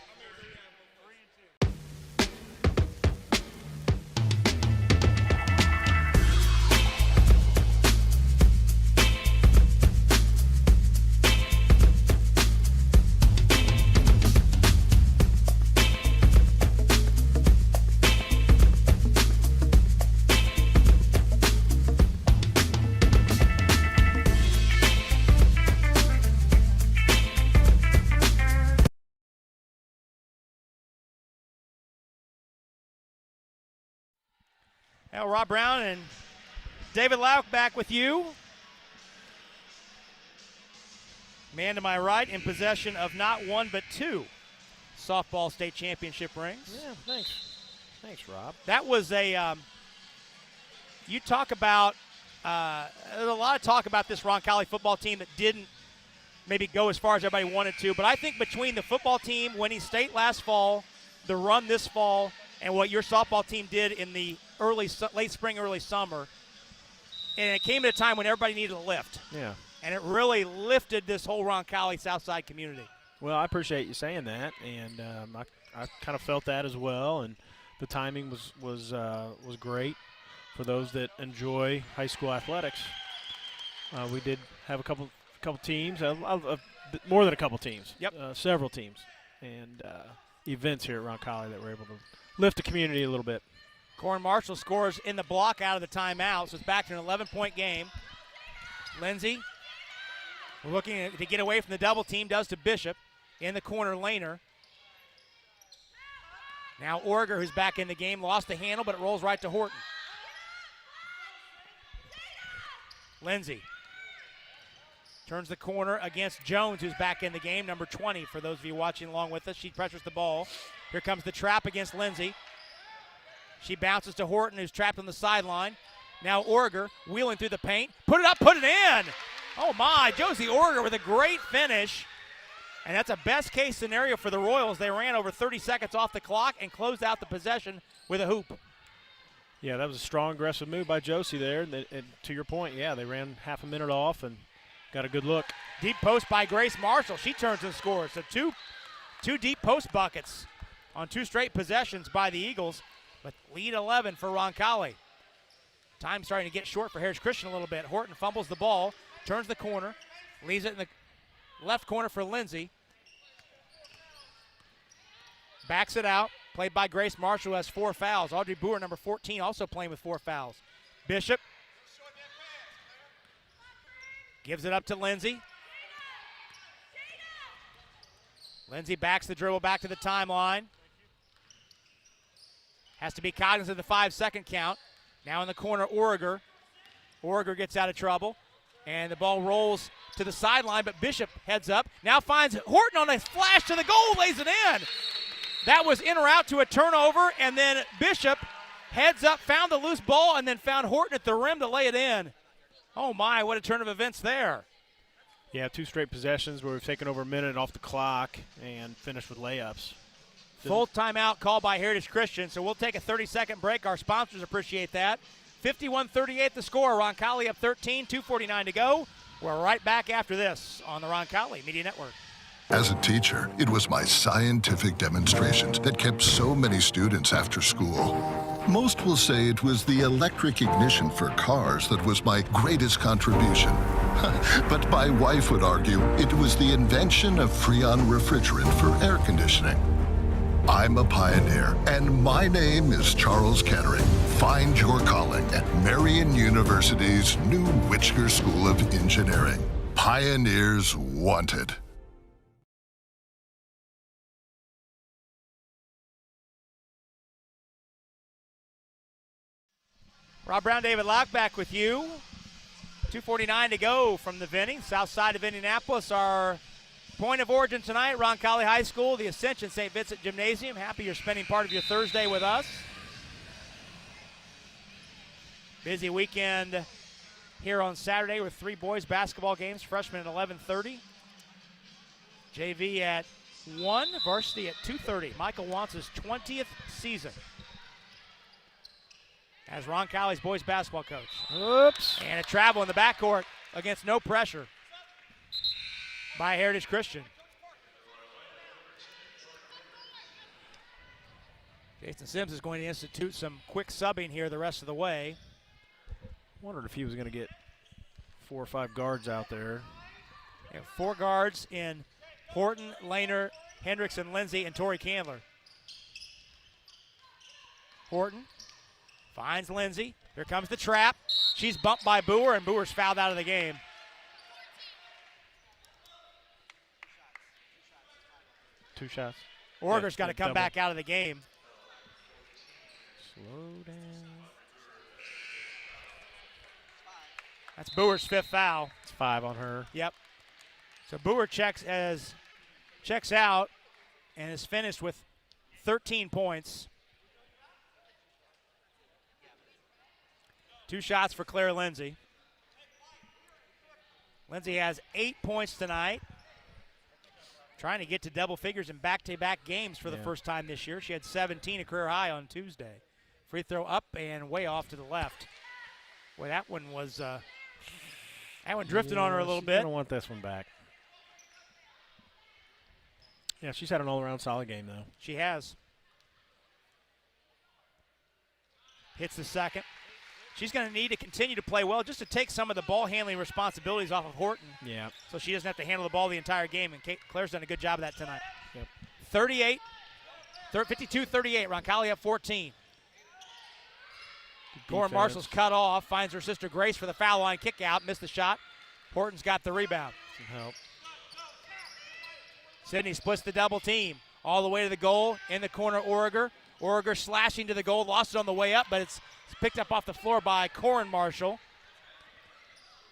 Now Rob Brown and David Lauk back with you. Man to my right in possession of not one but two softball state championship rings. Yeah, thanks. Thanks, Rob. That was a, you talk about, there's a lot of talk about this Roncalli football team that didn't maybe go as far as everybody wanted to, but I think between the football team winning state last fall, the run this fall, and what your softball team did in the late spring, early summer, and it came at a time when everybody needed a lift. Yeah. And it really lifted this whole Roncalli Southside community. Well, I appreciate you saying that, and I kind of felt that as well. And the timing was great for those that enjoy high school athletics. We did have a couple teams, more than a couple teams. Yep. Several teams and events here at Roncalli that were able to lift the community a little bit. Corin Marshall scores in the block out of the timeout, so it's back to an 11-point game. Lindsay looking to get away from the double team, does to Bishop in the corner laner. Now Orger, who's back in the game, lost the handle, but it rolls right to Horton. Lindsay turns the corner against Jones, who's back in the game, number 20 for those of you watching along with us. She pressures the ball. Here comes the trap against Lindsay. She bounces to Horton, who's trapped on the sideline. Now Orger wheeling through the paint. Put it up, put it in. Oh my, Josie Orger with a great finish. And that's a best case scenario for the Royals. They ran over 30 seconds off the clock and closed out the possession with a hoop. Yeah, that was a strong, aggressive move by Josie there. And to your point, yeah, they ran half a minute off and got a good look. Deep post by Grace Marshall. She turns and scores. So two deep post buckets on two straight possessions by the Eagles. But lead 11 for Roncalli. Time starting to get short for Harris Christian a little bit. Horton fumbles the ball, turns the corner, leaves it in the left corner for Lindsay. Backs it out, played by Grace Marshall, who has 4 fouls. Audrey Boer, number 14, also playing with 4 fouls. Bishop gives it up to Lindsay. Lindsay backs the dribble back to the timeline. Has to be cognizant of the 5-second count. Now in the corner, Orger. Orger gets out of trouble. And the ball rolls to the sideline, but Bishop heads up. Now finds Horton on a flash to the goal, lays it in. That was in or out to a turnover, and then Bishop heads up, found the loose ball, and then found Horton at the rim to lay it in. Oh my, what a turn of events there. Yeah, 2 straight possessions where we've taken over a minute off the clock and finished with layups. Full timeout called by Heritage Christian, so we'll take a 30-second break. Our sponsors appreciate that. 51-38 the score. Roncalli up 13, 2:49 to go. We're right back after this on the Roncalli Media Network. As a teacher, it was my scientific demonstrations that kept so many students after school. Most will say it was the electric ignition for cars that was my greatest contribution. But my wife would argue it was the invention of Freon refrigerant for air conditioning. I'm a pioneer, and my name is Charles Kettering. Find your calling at Marian University's new Witchker School of Engineering. Pioneers wanted. Rob Brown, David Lauk back with you. 2:49 to go from the Vinnie. South side of Indianapolis, our point of origin tonight, Roncalli High School, the Ascension St. Vincent Gymnasium. Happy you're spending part of your Thursday with us. Busy weekend here on Saturday with 3 boys basketball games, freshmen at 11:30. JV at 1, varsity at 2:30. Michael wants his 20th season as Roncalli's boys basketball coach. Oops. And a travel in the backcourt against no pressure by Heritage Christian. Jason Sims is going to institute some quick subbing here the rest of the way. Wondered if he was going to get 4 or 5 guards out there. They have 4 guards in Horton, Lehner, Hendrickson, Lindsay, and Tori Candler. Horton finds Lindsay. Here comes the trap. She's bumped by Boer, and Boer's fouled out of the game. Two shots. Orger's got to come back out of the game. Slow down. That's Boer's 5th foul. It's 5 on her. Yep. So Boer checks out and is finished with 13 points. 2 shots for Claire Lindsay. Lindsay has 8 points tonight. Trying to get to double figures in back-to-back games for the first time this year. She had 17, a career high on Tuesday. Free throw up and way off to the left. Boy, that one was that one drifted on her a little bit. I don't want this one back. Yeah, she's had an all-around solid game, though. She has. Hits the second. She's going to need to continue to play well just to take some of the ball handling responsibilities off of Horton. Yeah. So she doesn't have to handle the ball the entire game, and Claire's done a good job of that tonight. Yep. 52-38, Roncalli up 14. Corin Marshall's cut off, finds her sister Grace for the foul line kick out, missed the shot. Horton's got the rebound. Some help. Sydney splits the double team all the way to the goal. In the corner, Origer. Origer slashing to the goal, lost it on the way up, but it's picked up off the floor by Corin Marshall.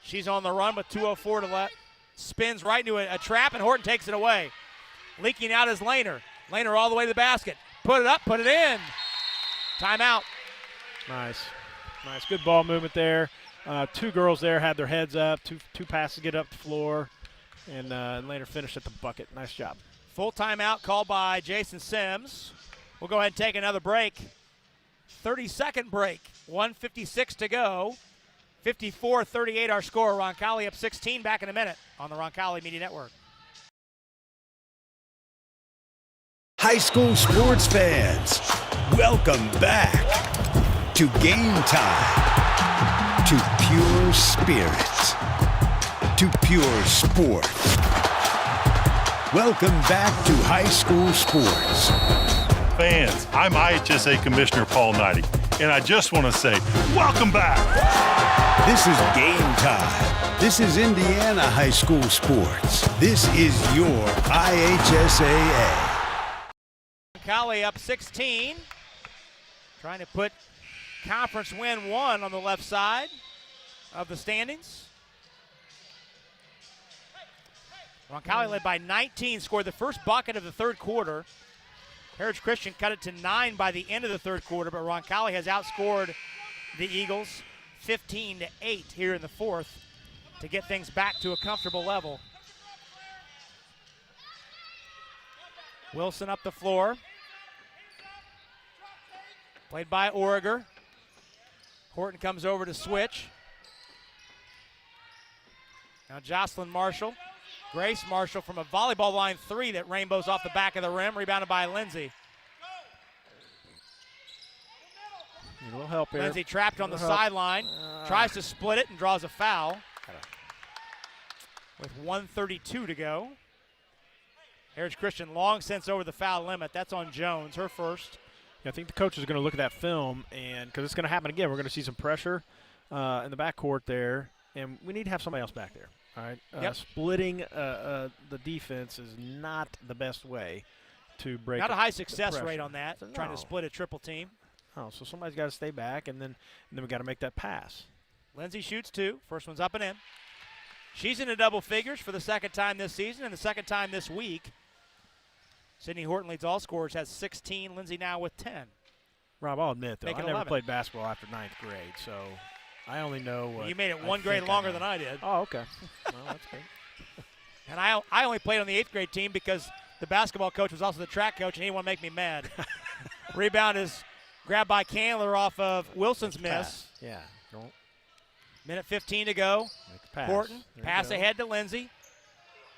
She's on the run with 2:04 to let. Spins right into a trap, and Horton takes it away. Leaking out is Lehner. Lehner all the way to the basket. Put it up, put it in. Timeout. Nice. Nice. Good ball movement there. 2 girls there had their heads up. Two passes to get up the floor. And Lehner finished at the bucket. Nice job. Full timeout called by Jason Sims. We'll go ahead and take another break. 30-second break. 1:56 to go. 54-38 our score. Roncalli up 16. Back in a minute on the Roncalli Media Network. High school sports fans, welcome back to Game Time, to pure spirits, to pure sports. Welcome back to high school sports. Fans, I'm IHSA Commissioner Paul Knighty, and I just want to say, welcome back. This is Game Time. This is Indiana high school sports. This is your IHSAA. Roncalli up 16. Trying to put conference win 1 on the left side of the standings. Roncalli led by 19, scored the first bucket of the third quarter. Heritage Christian cut it to 9 by the end of the third quarter, but Roncalli has outscored the Eagles 15-8 here in the fourth to get things back to a comfortable level. Wilson up the floor. Played by Origer. Horton comes over to switch. Now Jocelyn Marshall. Grace Marshall from a volleyball line 3 that rainbows off the back of the rim, rebounded by Lindsay. A little help here. Lindsay trapped on the sideline, tries to split it and draws a foul. With 1:32 to go. Heritage Christian long since over the foul limit. That's on Jones, her first. Yeah, I think the coach is going to look at that film, and because it's going to happen again, we're going to see some pressure in the backcourt there, and we need to have somebody else back there. All right, splitting the defense is not the best way to break. Not a high success rate on that. Trying to split a triple team. Oh, so somebody's got to stay back, and then we got to make that pass. Lindsay shoots 2. First one's up and in. She's into double figures for the second time this season and the second time this week. Sydney Horton leads all scorers, has 16. Lindsay now with 10. Rob, I'll admit, though, I never 11. played basketball after 9th grade, so I only know what You made it one grade longer than I did. Oh, okay. Well, that's great. And I only played on the 8th grade team because the basketball coach was also the track coach, and he didn't want to make me mad. Rebound is grabbed by Candler off of Wilson's miss. Yeah. Don't. Minute 15 to go. Pass. Horton, pass ahead to Lindsay.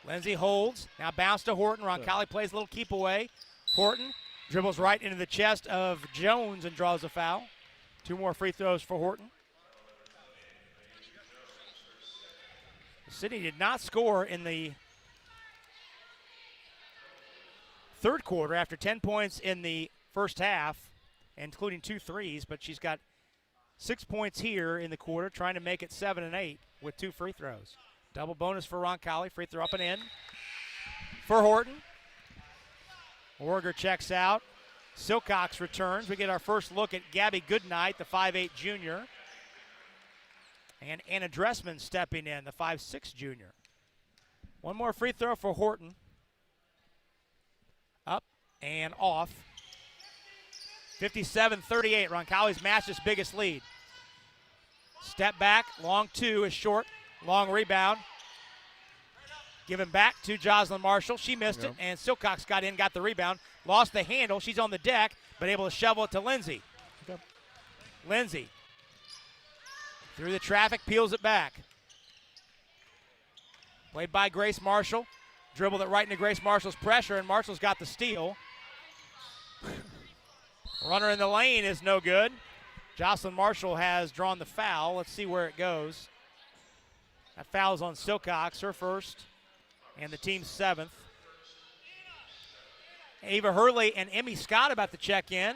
Lindsay holds. Now bounce to Horton. Roncalli plays a little keep away. Horton dribbles right into the chest of Jones and draws a foul. 2 more free throws for Horton. Sydney did not score in the third quarter after 10 points in the first half, including 2 threes, but she's got 6 points here in the quarter, trying to make it 7 and 8 with 2 free throws. Double bonus for Roncalli. Free throw up and in for Horton. Orger checks out. Silcox returns. We get our first look at Gabby Goodnight, the 5'8 junior. And Anna Dressman stepping in, the 5'6 junior. 1 more free throw for Horton. Up and off. 57-38. Roncalli's matched his biggest lead. Step back. Long 2 is short. Long rebound. Given back to Jocelyn Marshall. She missed it, and Silcox got in, got the rebound. Lost the handle. She's on the deck, but able to shovel it to Lindsay. Lindsay. Through the traffic, peels it back. Played by Grace Marshall. Dribbled it right into Grace Marshall's pressure, and Marshall's got the steal. Runner in the lane is no good. Jocelyn Marshall has drawn the foul. Let's see where it goes. That foul's on Silcox, her first, and the team's 7th. Ava Hurley and Emmy Scott about to check in.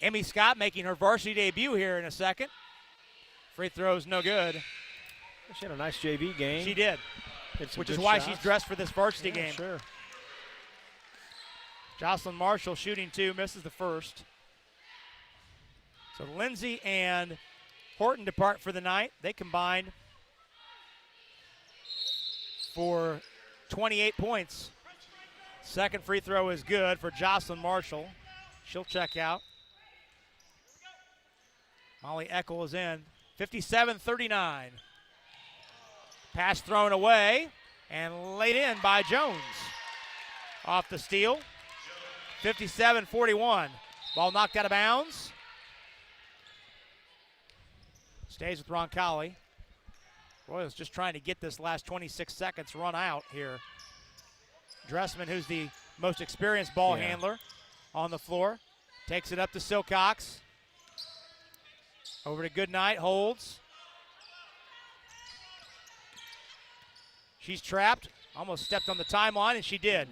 Emmy Scott making her varsity debut here in a second. Free throw's no good. She had a nice JV game. She did, which is why she's dressed for this varsity game. Sure. Jocelyn Marshall shooting 2, misses the first. So Lindsay and Horton depart for the night. They combined for 28 points. Second free throw is good for Jocelyn Marshall. She'll check out. Molly Eckel is in. 57-39. Pass thrown away and laid in by Jones. Off the steal. 57-41. Ball knocked out of bounds. Stays with Roncalli. Royals just trying to get this last 26 seconds run out here. Dressman, who's the most experienced ball handler on the floor, takes it up to Silcox. Over to Goodnight, holds. She's trapped, almost stepped on the timeline, and she did.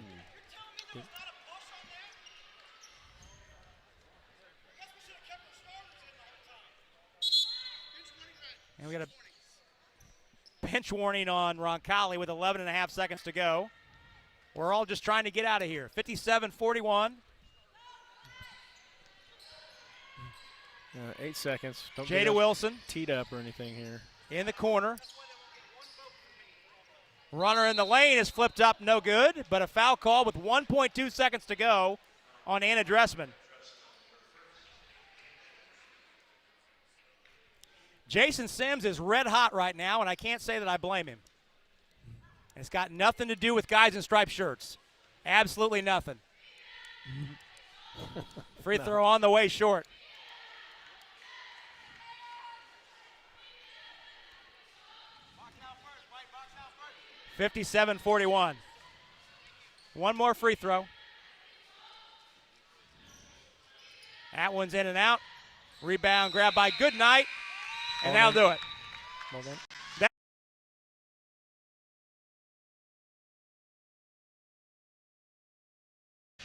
And we got a bench warning on Roncalli with 11 and a half seconds to go. We're all just trying to get out of here. 57-41. 8 seconds. Don't Jada Wilson. Teed up or anything here. In the corner. Runner in the lane is flipped up, no good, but a foul call with 1.2 seconds to go on Anna Dressman. Jason Sims is red hot right now, and I can't say that I blame him. It's got nothing to do with guys in striped shirts. Absolutely nothing. Free throw on the way short. (57-41). One more free throw. That one's in and out. Rebound grabbed by Goodnight, and that'll do it. Well done.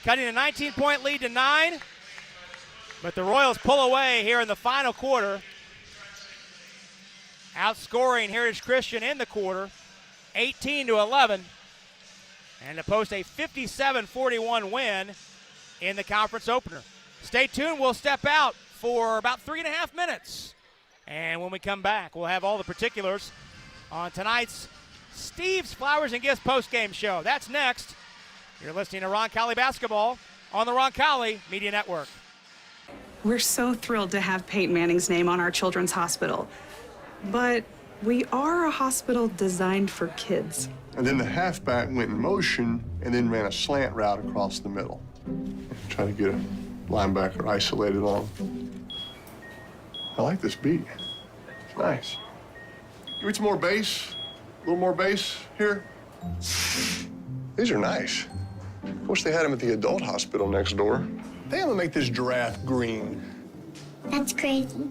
Cutting a 19-point lead to 9, but the Royals pull away here in the final quarter. Outscoring Heritage Christian in the quarter, 18-11, and to post a 57-41 win in the conference opener. Stay tuned. We'll step out for about 3.5 minutes. And when we come back, we'll have all the particulars on tonight's Steve's Flowers and Gifts postgame show. That's next. You're listening to Roncalli Basketball on the Roncalli Media Network. We're so thrilled to have Peyton Manning's name on our children's hospital. But we are a hospital designed for kids. And then the halfback went in motion and then ran a slant route across the middle. Try to get a linebacker isolated on him. I like this beat. It's nice. Give me some more bass. A little more bass here. These are nice. Wish they had them at the adult hospital next door. I think I'm gonna make this giraffe green. That's crazy.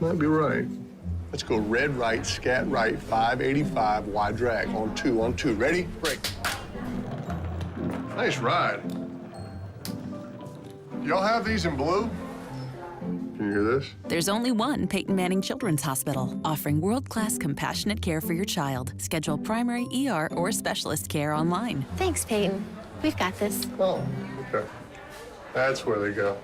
Might be right. Let's go red right, scat right, 585, wide drag. On two. Ready? Break. Nice ride. Y'all have these in blue? Can you hear this? There's only one Peyton Manning Children's Hospital, offering world-class compassionate care for your child. Schedule primary, ER, or specialist care online. Thanks, Peyton. We've got this. Oh, okay. That's where they go.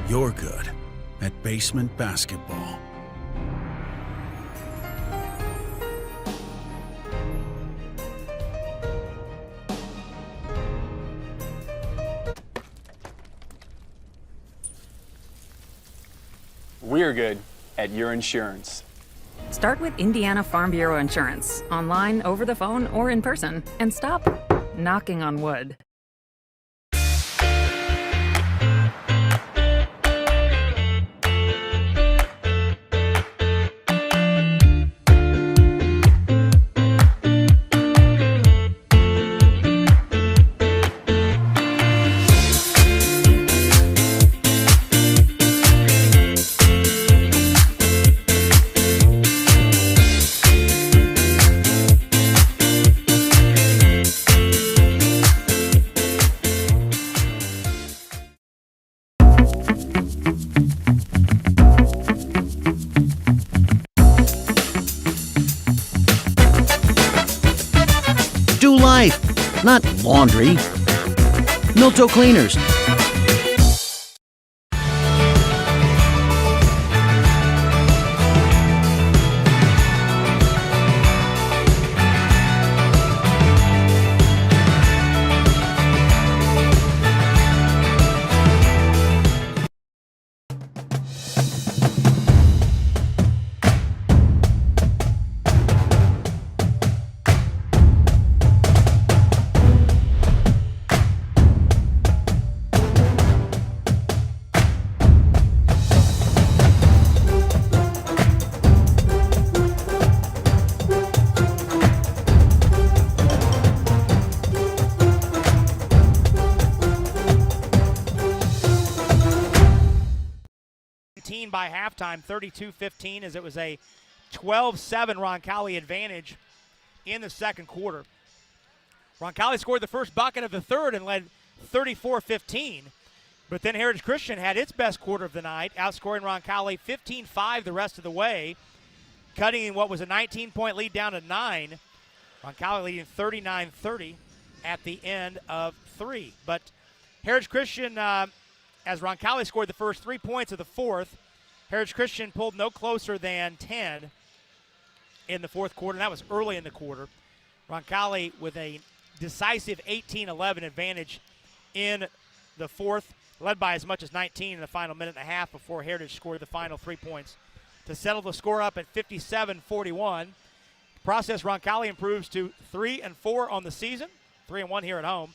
You're good at basement basketball. We're good at your insurance. Start with Indiana Farm Bureau Insurance, online, over the phone, or in person, and stop knocking on wood. Do life, not laundry. Milto Cleaners. By halftime, 32-15, as it was a 12-7 Roncalli advantage in the second quarter. Roncalli scored the first bucket of the third and led 34-15, but then Heritage Christian had its best quarter of the night, outscoring Roncalli 15-5 the rest of the way, cutting what was a 19-point lead down to 9. Roncalli leading 39-30 at the end of 3. But Heritage Christian, as Roncalli scored the first 3 points of the fourth, Heritage Christian pulled no closer than 10 in the fourth quarter, and that was early in the quarter. Roncalli with a decisive 18-11 advantage in the fourth, led by as much as 19 in the final minute and a half before Heritage scored the final 3 points to settle the score up at 57-41. Process, Roncalli improves to 3-4 on the season, 3-1 here at home.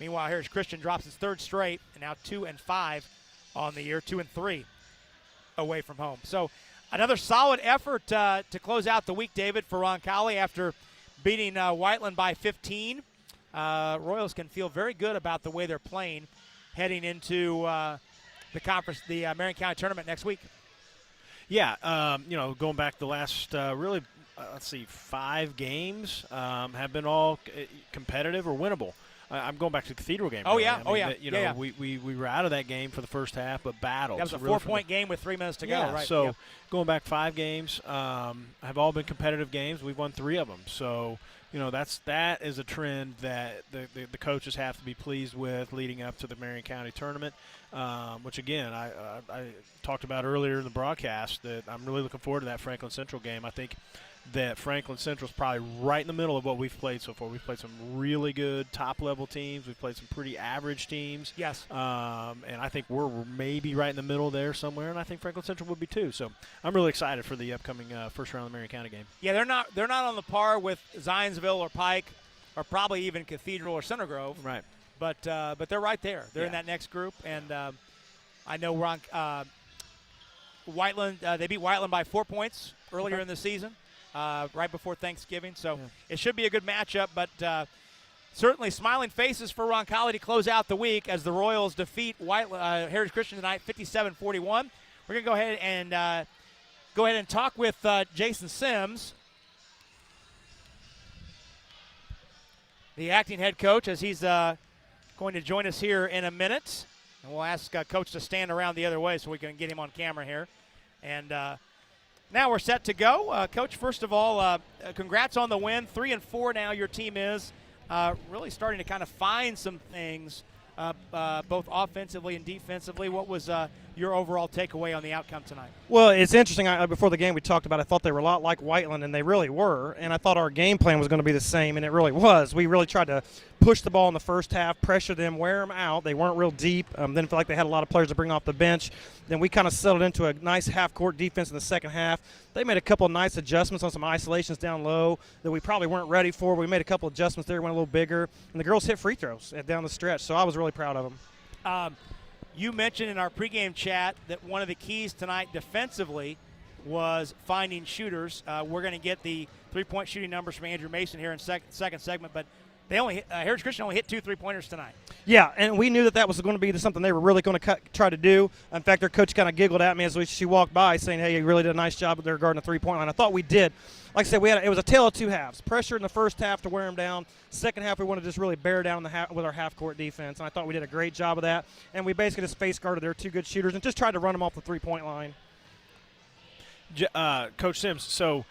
Meanwhile, Heritage Christian drops its third straight, and now 2-5 on the year, 2-3 away from home. So another solid effort to close out the week, David, for Roncalli after beating Whiteland by 15. Royals can feel very good about the way they're playing heading into the Marion County tournament next week. Yeah, going back the last really, 5 games have been all competitive or winnable. I'm going back to the Cathedral game. Oh, really. yeah. I mean, We were out of that game for the first half, but battled. That was a 4-point game with 3 minutes to go, right? So going back 5 games have all been competitive games. We've won 3 of them. So, that is a trend that the coaches have to be pleased with leading up to the Marion County tournament, which, again, I talked about earlier in the broadcast that I'm really looking forward to that Franklin Central game. I think that Franklin Central is probably right in the middle of what we've played so far. We've played some really good top-level teams. We've played some pretty average teams. Yes. And I think we're maybe right in the middle there somewhere, and I think Franklin Central would be too. So I'm really excited for the upcoming first round of the Marion County game. Yeah, they're not on the par with Zionsville or Pike or probably even Cathedral or Center Grove. Right. But they're right there. They're in that next group, and I know Whiteland. They beat Whiteland by 4 points earlier in the season. Right before Thanksgiving. So it should be a good matchup, but certainly smiling faces for Roncalli to close out the week as the Royals defeat Heritage Christian tonight 57-41. We're going to go ahead and talk with Jason Sims, the acting head coach, as he's going to join us here in a minute. And we'll ask Coach to stand around the other way so we can get him on camera here. And now we're set to go. Coach, first of all, congrats on the win. 3-4 now your team is. Really starting to kind of find some things, both offensively and defensively. What was your overall takeaway on the outcome tonight? Well, it's interesting. Before the game we talked about, I thought they were a lot like Whiteland, and they really were. And I thought our game plan was going to be the same, and it really was. We really tried to push the ball in the first half, pressure them, wear them out. They weren't real deep. Didn't feel like they had a lot of players to bring off the bench. Then we kind of settled into a nice half-court defense in the second half. They made a couple of nice adjustments on some isolations down low that we probably weren't ready for. We made a couple of adjustments there, went a little bigger, and the girls hit free throws down the stretch. So I was really proud of them. You mentioned in our pregame chat that one of the keys tonight defensively was finding shooters. We're going to get the three-point shooting numbers from Andrew Mason here in second segment, but Heritage Christian only hit 2 3-pointers tonight. Yeah, and we knew that was going to be something they were really going to try to do. In fact, their coach kind of giggled at me as she walked by, saying, "Hey, you really did a nice job there guarding the three-point line." I thought we did. Like I said, it was a tale of 2 halves. Pressure in the first half to wear them down. Second half, we wanted to just really bear down with our half-court defense, and I thought we did a great job of that. And we basically just face guarded their 2 good shooters and just tried to run them off the three-point line. Coach Sims, so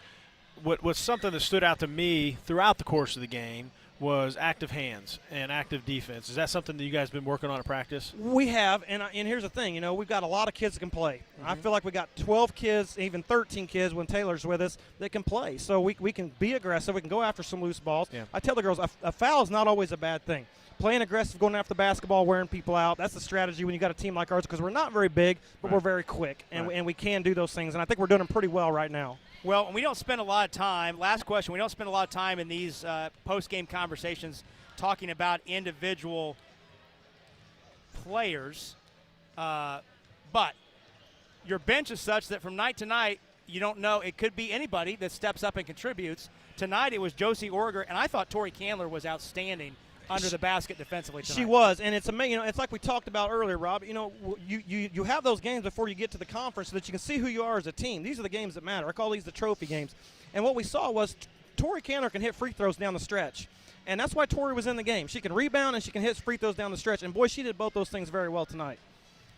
what's something that stood out to me throughout the course of the game was active hands and active defense. Is that something that you guys have been working on at practice? We have, and here's the thing. We've got a lot of kids that can play. I feel like we got 12 kids, even 13 kids when Taylor's with us, that can play. So we can be aggressive. We can go after some loose balls. Yeah. I tell the girls, a foul is not always a bad thing. Playing aggressive, going after the basketball, wearing people out, that's the strategy when you got a team like ours, because we're not very big, but we're very quick, and we can do those things. And I think we're doing them pretty well right now. Well, we don't spend a lot of time, last question, we don't spend a lot of time in these post-game conversations talking about individual players, but your bench is such that from night to night, you don't know, it could be anybody that steps up and contributes. Tonight it was Josie Orger, and I thought Tori Candler was outstanding under the basket defensively tonight. She was, and it's amazing. It's like we talked about earlier, Rob. You have those games before you get to the conference so that you can see who you are as a team. These are the games that matter. I call these the trophy games. And what we saw was Tori Candler can hit free throws down the stretch, and that's why Tori was in the game. She can rebound and she can hit free throws down the stretch, and boy, she did both those things very well tonight.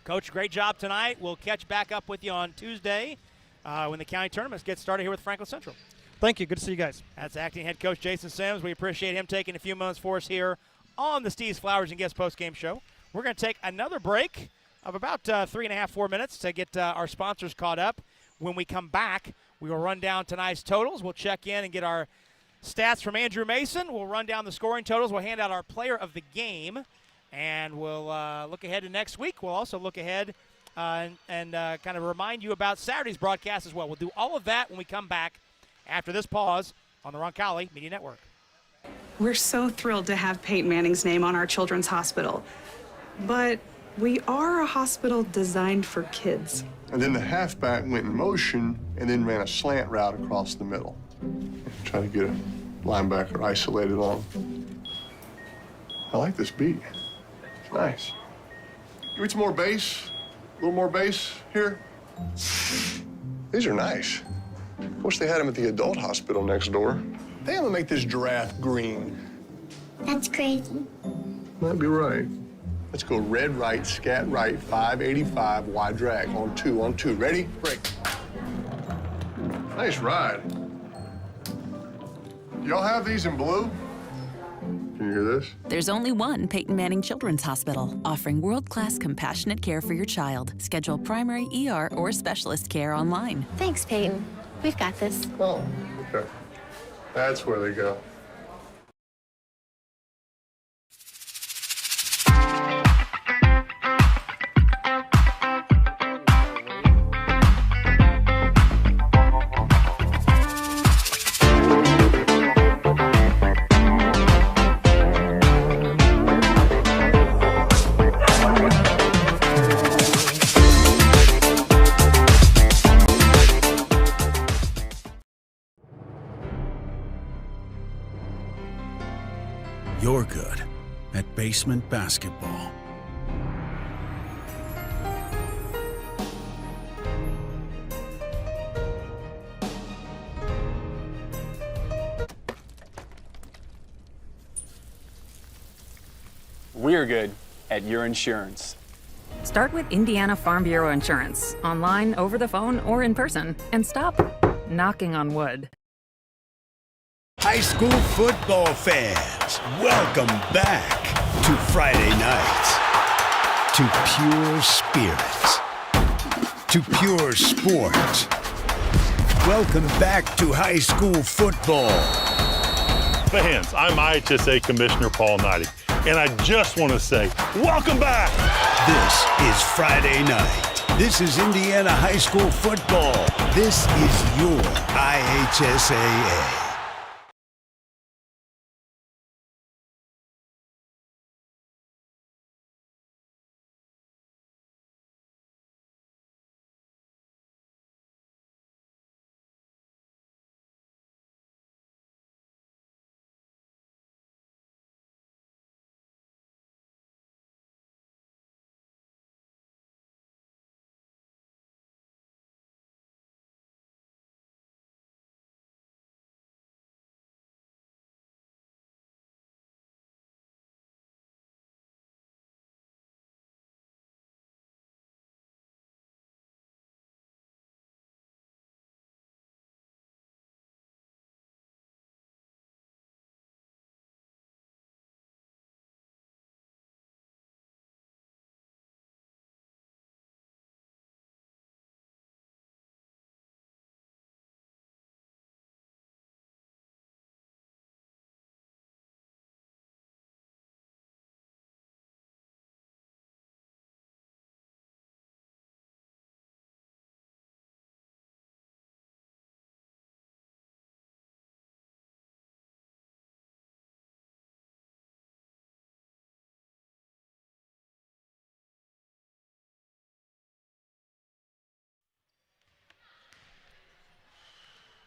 Coach, great job tonight. We'll catch back up with you on Tuesday when the county tournaments get started here with Franklin Central. Thank you. Good to see you guys. That's acting head coach Jason Sims. We appreciate him taking a few moments for us here on the Steve's Flowers and Guest post-game show. We're going to take another break of about 3.5, 4 minutes to get our sponsors caught up. When we come back, we will run down tonight's totals. We'll check in and get our stats from Andrew Mason. We'll run down the scoring totals. We'll hand out our player of the game, and we'll look ahead to next week. We'll also look ahead and kind of remind you about Saturday's broadcast as well. We'll do all of that when we come back after this pause on the Roncalli Media Network. We're so thrilled to have Peyton Manning's name on our children's hospital. But we are a hospital designed for kids. And then the halfback went in motion and then ran a slant route across the middle. Try to get a linebacker isolated on him. I like this beat. It's nice. Give me some more bass. A little more bass here. These are nice. Wish they had them at the adult hospital next door. They have to make this giraffe green. That's crazy. Might be right. Let's go red right, scat right, 585, wide drag. On two. Ready? Break. Nice ride. Y'all have these in blue? Can you hear this? There's only one Peyton Manning Children's Hospital, offering world-class compassionate care for your child. Schedule primary ER or specialist care online. Thanks, Peyton. We've got this. Oh, okay. That's where they go. You're good at basement basketball. We're good at your insurance. Start with Indiana Farm Bureau Insurance, online, over the phone, or in person, and stop knocking on wood. High school football fans, welcome back to Friday nights, to pure spirits, to pure sports. Welcome back to high school football. Fans, I'm IHSA Commissioner Paul Knighty, and I just want to say, welcome back! This is Friday night. This is Indiana high school football. This is your IHSAA.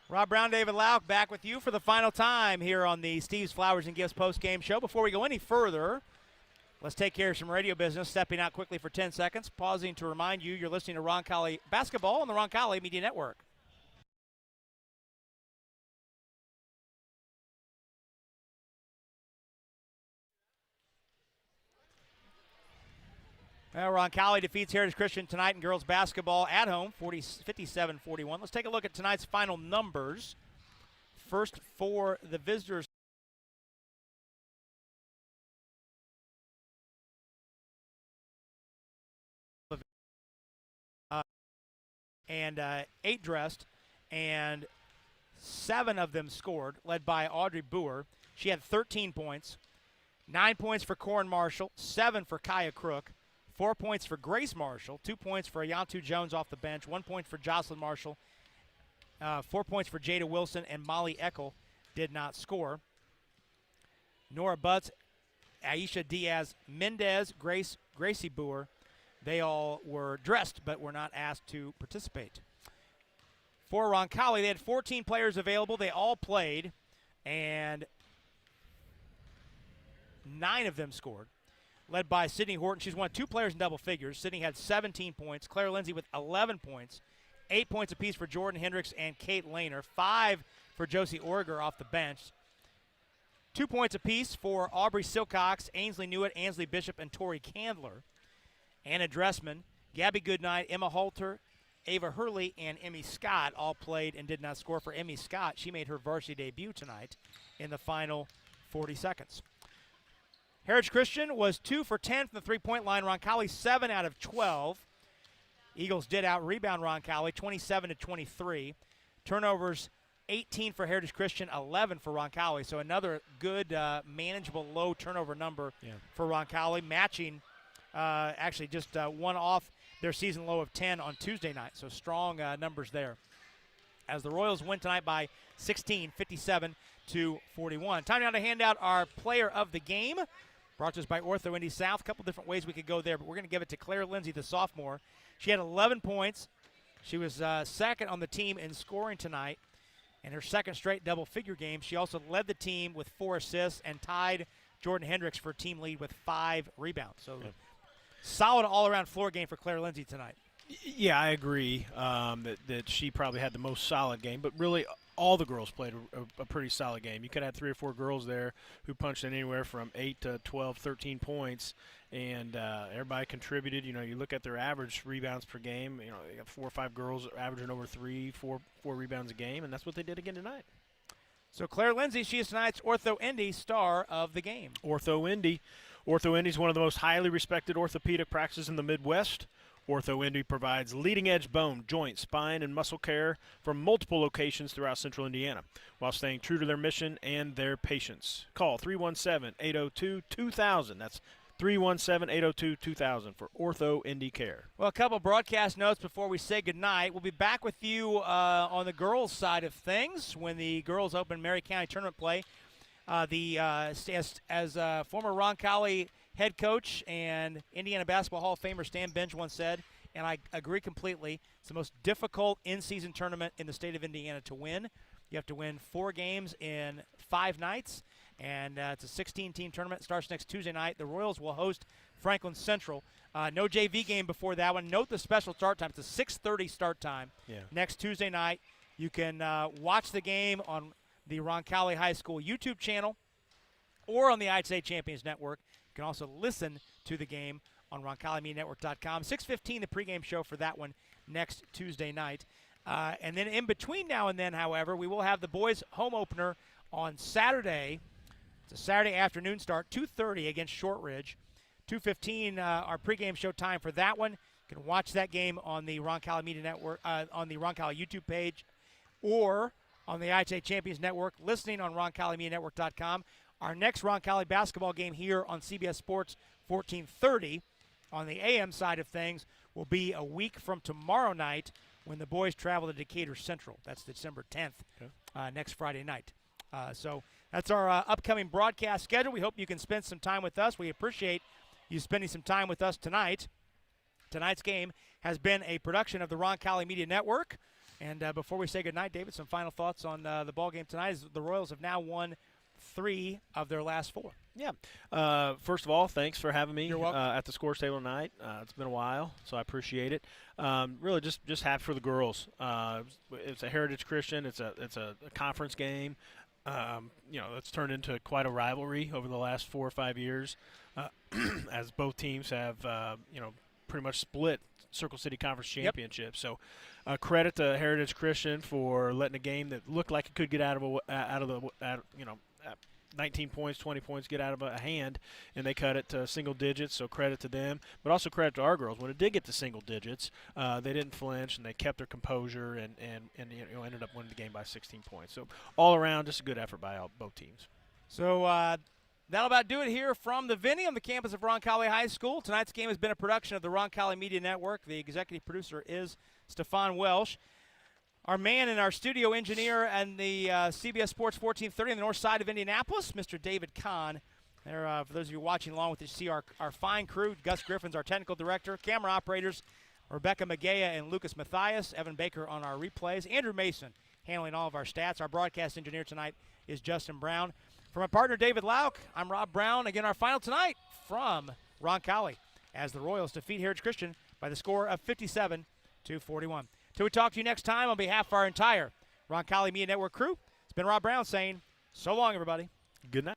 Rob Brown, David Lauk, back with you for the final time here on the Steve's Flowers and Gifts post-game show. Before we go any further, let's take care of some radio business. Stepping out quickly for 10 seconds, pausing to remind you you're listening to Roncalli Basketball on the Roncalli Media Network. Well, Roncalli defeats Heritage Christian tonight in girls basketball at home, 57-41. Let's take a look at tonight's final numbers. First for the visitors. And 8 dressed, and 7 of them scored, led by Audrey Boer. She had 13 points, 9 points for Corin Marshall, 7 for Kaya Crook, 4 points for Grace Marshall, 2 points for Ayantu Jones off the bench, 1 point for Jocelyn Marshall, 4 points for Jada Wilson, and Molly Eckel did not score. Nora Butts, Aisha Diaz, Mendez, Gracie Boer, they all were dressed but were not asked to participate. For Roncalli, they had 14 players available. They all played, and 9 of them scored, led by Sydney Horton. She's one of 2 players in double figures. Sydney had 17 points. Claire Lindsay with 11 points. 8 points apiece for Jordan Hendricks and Kate Lehner. 5 for Josie Orger off the bench. 2 points apiece for Aubrey Silcox, Ainsley Newitt, Ansley Bishop, and Tori Candler. Anna Dressman, Gabby Goodnight, Emma Halter, Ava Hurley, and Emmy Scott all played and did not score. For Emmy Scott, she made her varsity debut tonight in the final 40 seconds. Heritage Christian was 2 for 10 from the three-point line. Roncalli 7 out of 12. Eagles did out-rebound Roncalli 27-23. Turnovers 18 for Heritage Christian, 11 for Roncalli. So another good, manageable low turnover number for Roncalli, matching actually just one off their season low of 10 on Tuesday night. So strong numbers there. As the Royals win tonight by 16, 57-41. Time now to hand out our player of the game. Brought to us by Ortho Indy South. A couple different ways we could go there, but we're going to give it to Claire Lindsay, the sophomore. She had 11 points. She was second on the team in scoring tonight, and her second straight double-figure game. She also led the team with 4 assists and tied Jordan Hendricks for team lead with 5 rebounds. So solid all-around floor game for Claire Lindsay tonight. Yeah, I agree that she probably had the most solid game, but really all the girls played a pretty solid game. You could have 3 or 4 girls there who punched in anywhere from 8 to 12, 13 points, and everybody contributed. You know, you look at their average rebounds per game, you know, you got 4 or 5 girls averaging over 4 rebounds a game, and that's what they did again tonight. So Claire Lindsay, she is tonight's Ortho Indy star of the game. Ortho Indy. Ortho Indy is one of the most highly respected orthopedic practices in the Midwest. Ortho Indy provides leading-edge bone, joint, spine, and muscle care from multiple locations throughout central Indiana while staying true to their mission and their patients. Call 317-802-2000. That's 317-802-2000 for Ortho Indy Care. Well, a couple broadcast notes before we say goodnight. We'll be back with you on the girls' side of things when the girls open Mary County tournament play. As former Roncalli head coach and Indiana Basketball Hall of Famer Stan Bench once said, and I agree completely, it's the most difficult in-season tournament in the state of Indiana to win. You have to win 4 games in 5 nights, and it's a 16-team tournament. It starts next Tuesday night. The Royals will host Franklin Central. No JV game before that one. Note the special start time. It's a 6:30 start time next Tuesday night. You can watch the game on the Roncalli High School YouTube channel or on the IHSA Champions Network. You can also listen to the game on RoncalliMediaNetwork.com. 6:15, the pregame show for that one next Tuesday night. And then in between now and then, however, we will have the boys' home opener on Saturday. It's a Saturday afternoon start, 2:30 against Shortridge. 2:15, our pregame show time for that one. You can watch that game on the Roncalli Media Network, on the Roncalli YouTube page, or on the IHA Champions Network, listening on RoncalliMediaNetwork.com. Our next Roncalli basketball game here on CBS Sports 1430 on the AM side of things will be a week from tomorrow night when the boys travel to Decatur Central. That's December 10th, next Friday night. So that's our upcoming broadcast schedule. We hope you can spend some time with us. We appreciate you spending some time with us tonight. Tonight's game has been a production of the Roncalli Media Network. And before we say goodnight, David, some final thoughts on the ball game tonight. As the Royals have now won 3 of their last 4. Yeah. First of all, thanks for having me at the scores table tonight. It's been a while, so I appreciate it. Really, just happy for the girls. It's a Heritage Christian. It's a conference game. It's turned into quite a rivalry over the last 4 or 5 years, as both teams have pretty much split Circle City Conference Championship. So credit to Heritage Christian for letting a game that looked like it could get out of 19 points, 20 points get out of a hand, and they cut it to single digits, so credit to them. But also credit to our girls. When it did get to single digits, they didn't flinch, and they kept their composure and ended up winning the game by 16 points. So all around, just a good effort by both teams. So That'll about do it here from the Vinny on the campus of Roncalli High School. Tonight's game has been a production of the Roncalli Media Network. The executive producer is Stefan Welsh. Our man and our studio engineer and the CBS Sports 1430 on the north side of Indianapolis, Mr. David Kahn. There, for those of you watching along with us, see our fine crew. Gus Griffin's our technical director. Camera operators, Rebecca Magea and Lucas Mathias. Evan Baker on our replays. Andrew Mason handling all of our stats. Our broadcast engineer tonight is Justin Brown. For my partner, David Lauk, I'm Rob Brown. Again, our final tonight from Roncalli as the Royals defeat Heritage Christian by the score of 57-41. Till we talk to you next time, on behalf of our entire Roncalli Media Network crew, it's been Rob Brown saying so long, everybody. Good night.